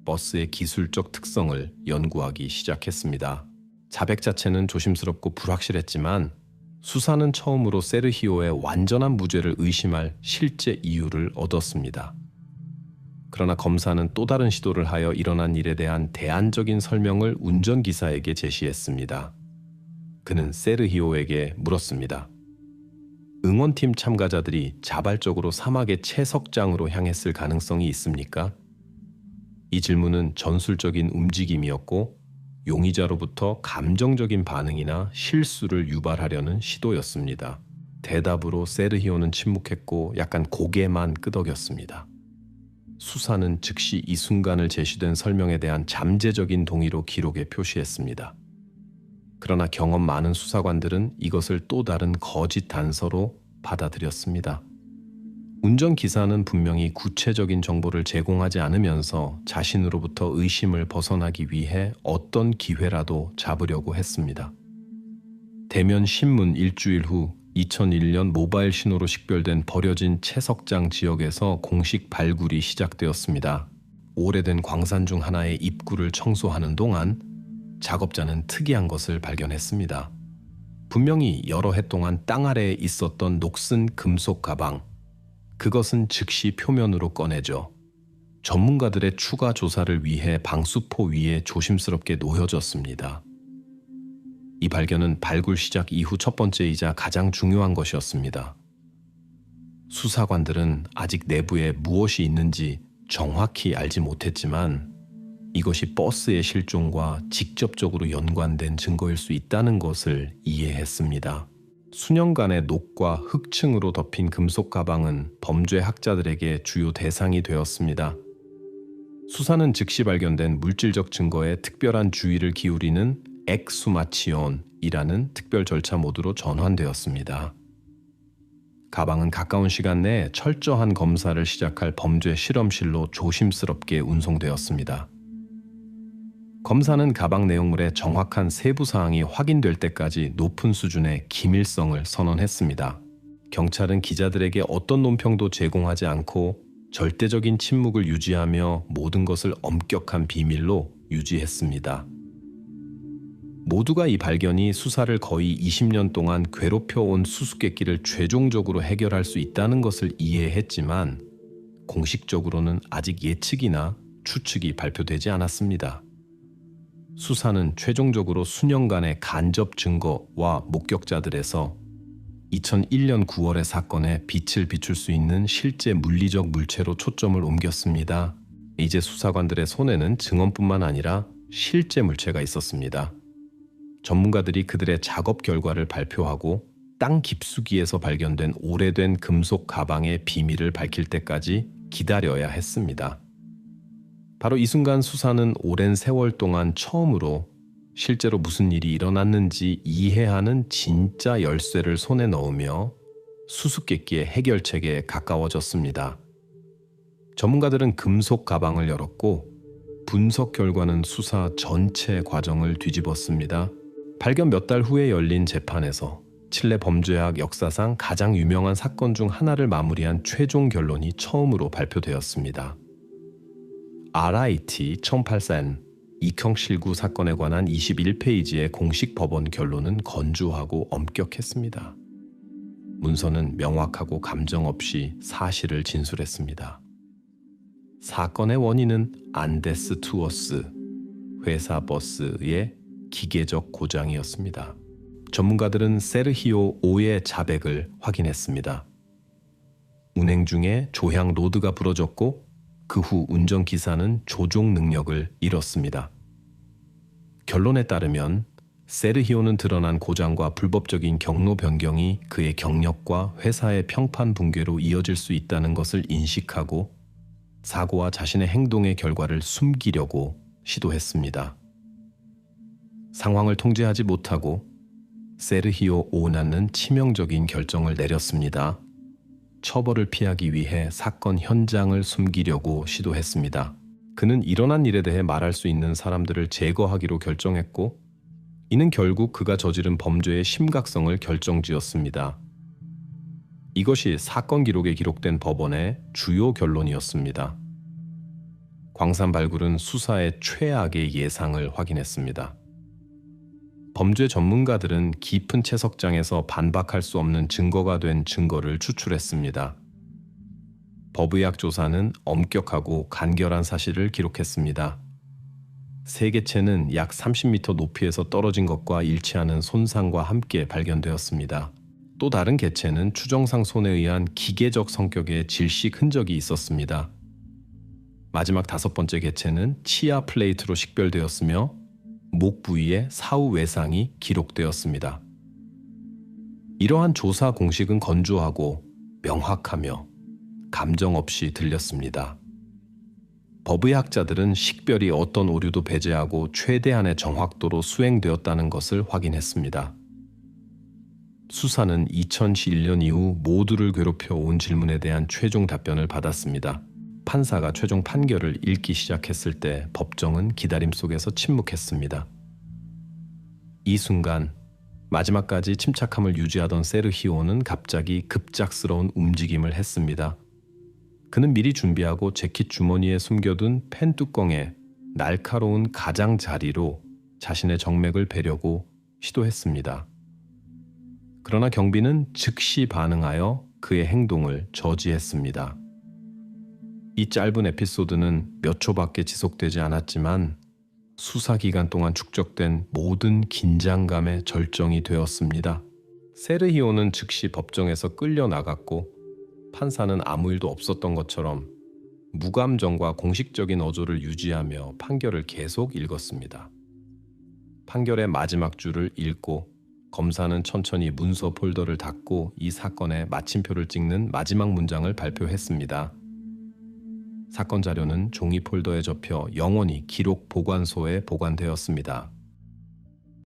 버스의 기술적 특성을 연구하기 시작했습니다. 자백 자체는 조심스럽고 불확실했지만 수사는 처음으로 세르히오의 완전한 무죄를 의심할 실제 이유를 얻었습니다. 그러나 검사는 또 다른 시도를 하여 일어난 일에 대한 대안적인 설명을 운전기사에게 제시했습니다. 그는 세르히오에게 물었습니다. 응원팀 참가자들이 자발적으로 사막의 채석장으로 향했을 가능성이 있습니까? 이 질문은 전술적인 움직임이었고 용의자로부터 감정적인 반응이나 실수를 유발하려는 시도였습니다. 대답으로 세르히오는 침묵했고 약간 고개만 끄덕였습니다. 수사는 즉시 이 순간을 제시된 설명에 대한 잠재적인 동의로 기록에 표시했습니다. 그러나 경험 많은 수사관들은 이것을 또 다른 거짓 단서로 받아들였습니다. 운전기사는 분명히 구체적인 정보를 제공하지 않으면서 자신으로부터 의심을 벗어나기 위해 어떤 기회라도 잡으려고 했습니다. 대면 신문 일주일 후 2001년 모바일 신호로 식별된 버려진 채석장 지역에서 공식 발굴이 시작되었습니다. 오래된 광산 중 하나의 입구를 청소하는 동안 작업자는 특이한 것을 발견했습니다. 분명히 여러 해 동안 땅 아래에 있었던 녹슨 금속 가방. 그것은 즉시 표면으로 꺼내져 전문가들의 추가 조사를 위해 방수포 위에 조심스럽게 놓여졌습니다. 이 발견은 발굴 시작 이후 첫 번째이자 가장 중요한 것이었습니다. 수사관들은 아직 내부에 무엇이 있는지 정확히 알지 못했지만 이것이 버스의 실종과 직접적으로 연관된 증거일 수 있다는 것을 이해했습니다. 수년간의 녹과 흙층으로 덮인 금속 가방은 범죄 학자들에게 주요 대상이 되었습니다. 수사는 즉시 발견된 물질적 증거에 특별한 주의를 기울이는 엑스후마치온이라는 특별 절차 모드로 전환되었습니다. 가방은 가까운 시간 내에 철저한 검사를 시작할 범죄 실험실로 조심스럽게 운송되었습니다. 검사는 가방 내용물의 정확한 세부 사항이 확인될 때까지 높은 수준의 기밀성을 선언했습니다. 경찰은 기자들에게 어떤 논평도 제공하지 않고 절대적인 침묵을 유지하며 모든 것을 엄격한 비밀로 유지했습니다. 모두가 이 발견이 수사를 거의 20년 동안 괴롭혀온 수수께끼를 최종적으로 해결할 수 있다는 것을 이해했지만 공식적으로는 아직 예측이나 추측이 발표되지 않았습니다. 수사는 최종적으로 수년간의 간접 증거와 목격자들에서 2001년 9월의 사건에 빛을 비출 수 있는 실제 물리적 물체로 초점을 옮겼습니다. 이제 수사관들의 손에는 증언뿐만 아니라 실제 물체가 있었습니다. 전문가들이 그들의 작업 결과를 발표하고 땅 깊숙이에서 발견된 오래된 금속 가방의 비밀을 밝힐 때까지 기다려야 했습니다. 바로 이 순간 수사는 오랜 세월 동안 처음으로 실제로 무슨 일이 일어났는지 이해하는 진짜 열쇠를 손에 넣으며 수수께끼의 해결책에 가까워졌습니다. 전문가들은 금속 가방을 열었고 분석 결과는 수사 전체 과정을 뒤집었습니다. 발견 몇 달 후에 열린 재판에서 칠레 범죄학 역사상 가장 유명한 사건 중 하나를 마무리한 최종 결론이 처음으로 발표되었습니다. RIT 1084N 이형 실구 사건에 관한 21페이지의 공식 법원 결론은 건조하고 엄격했습니다. 문서는 명확하고 감정 없이 사실을 진술했습니다. 사건의 원인은 안데스 투어스 회사 버스의 기계적 고장이었습니다. 전문가들은 세르히오 오의 자백을 확인했습니다. 운행 중에 조향 로드가 부러졌고 그 후 운전기사는 조종 능력을 잃었습니다. 결론에 따르면 세르히오는 드러난 고장과 불법적인 경로 변경이 그의 경력과 회사의 평판 붕괴로 이어질 수 있다는 것을 인식하고 사고와 자신의 행동의 결과를 숨기려고 시도했습니다. 상황을 통제하지 못하고 세르히오 오나는 치명적인 결정을 내렸습니다. 처벌을 피하기 위해 사건 현장을 숨기려고 시도했습니다. 그는 일어난 일에 대해 말할 수 있는 사람들을 제거하기로 결정했고 이는 결국 그가 저지른 범죄의 심각성을 결정지었습니다. 이것이 사건 기록에 기록된 법원의 주요 결론이었습니다. 광산 발굴은 수사의 최악의 예상을 확인했습니다. 범죄 전문가들은 깊은 채석장에서 반박할 수 없는 증거가 된 증거를 추출했습니다. 법의학 조사는 엄격하고 간결한 사실을 기록했습니다. 세 개체는 약 30m 높이에서 떨어진 것과 일치하는 손상과 함께 발견되었습니다. 또 다른 개체는 추정상 손에 의한 기계적 성격의 질식 흔적이 있었습니다. 마지막 5번째 개체는 치아 플레이트로 식별되었으며 목 부위에 사후 외상이 기록되었습니다. 이러한 조사 공식은 건조하고 명확하며 감정 없이 들렸습니다. 법의학자들은 식별이 어떤 오류도 배제하고 최대한의 정확도로 수행되었다는 것을 확인했습니다. 수사는 2001년 이후 모두를 괴롭혀 온 질문에 대한 최종 답변을 받았습니다. 판사가 최종 판결을 읽기 시작했을 때 법정은 기다림 속에서 침묵했습니다. 이 순간 마지막까지 침착함을 유지하던 세르히오는 갑자기 급작스러운 움직임을 했습니다. 그는 미리 준비하고 재킷 주머니에 숨겨둔 펜 뚜껑에 날카로운 가장자리로 자신의 정맥을 베려고 시도했습니다. 그러나 경비는 즉시 반응하여 그의 행동을 저지했습니다. 이 짧은 에피소드는 몇 초밖에 지속되지 않았지만 수사 기간 동안 축적된 모든 긴장감의 절정이 되었습니다. 세르히오는 즉시 법정에서 끌려 나갔고 판사는 아무 일도 없었던 것처럼 무감정과 공식적인 어조를 유지하며 판결을 계속 읽었습니다. 판결의 마지막 줄을 읽고 검사는 천천히 문서 폴더를 닫고 이 사건의 마침표를 찍는 마지막 문장을 발표했습니다. 사건 자료는 종이 폴더에 접혀 영원히 기록 보관소에 보관되었습니다.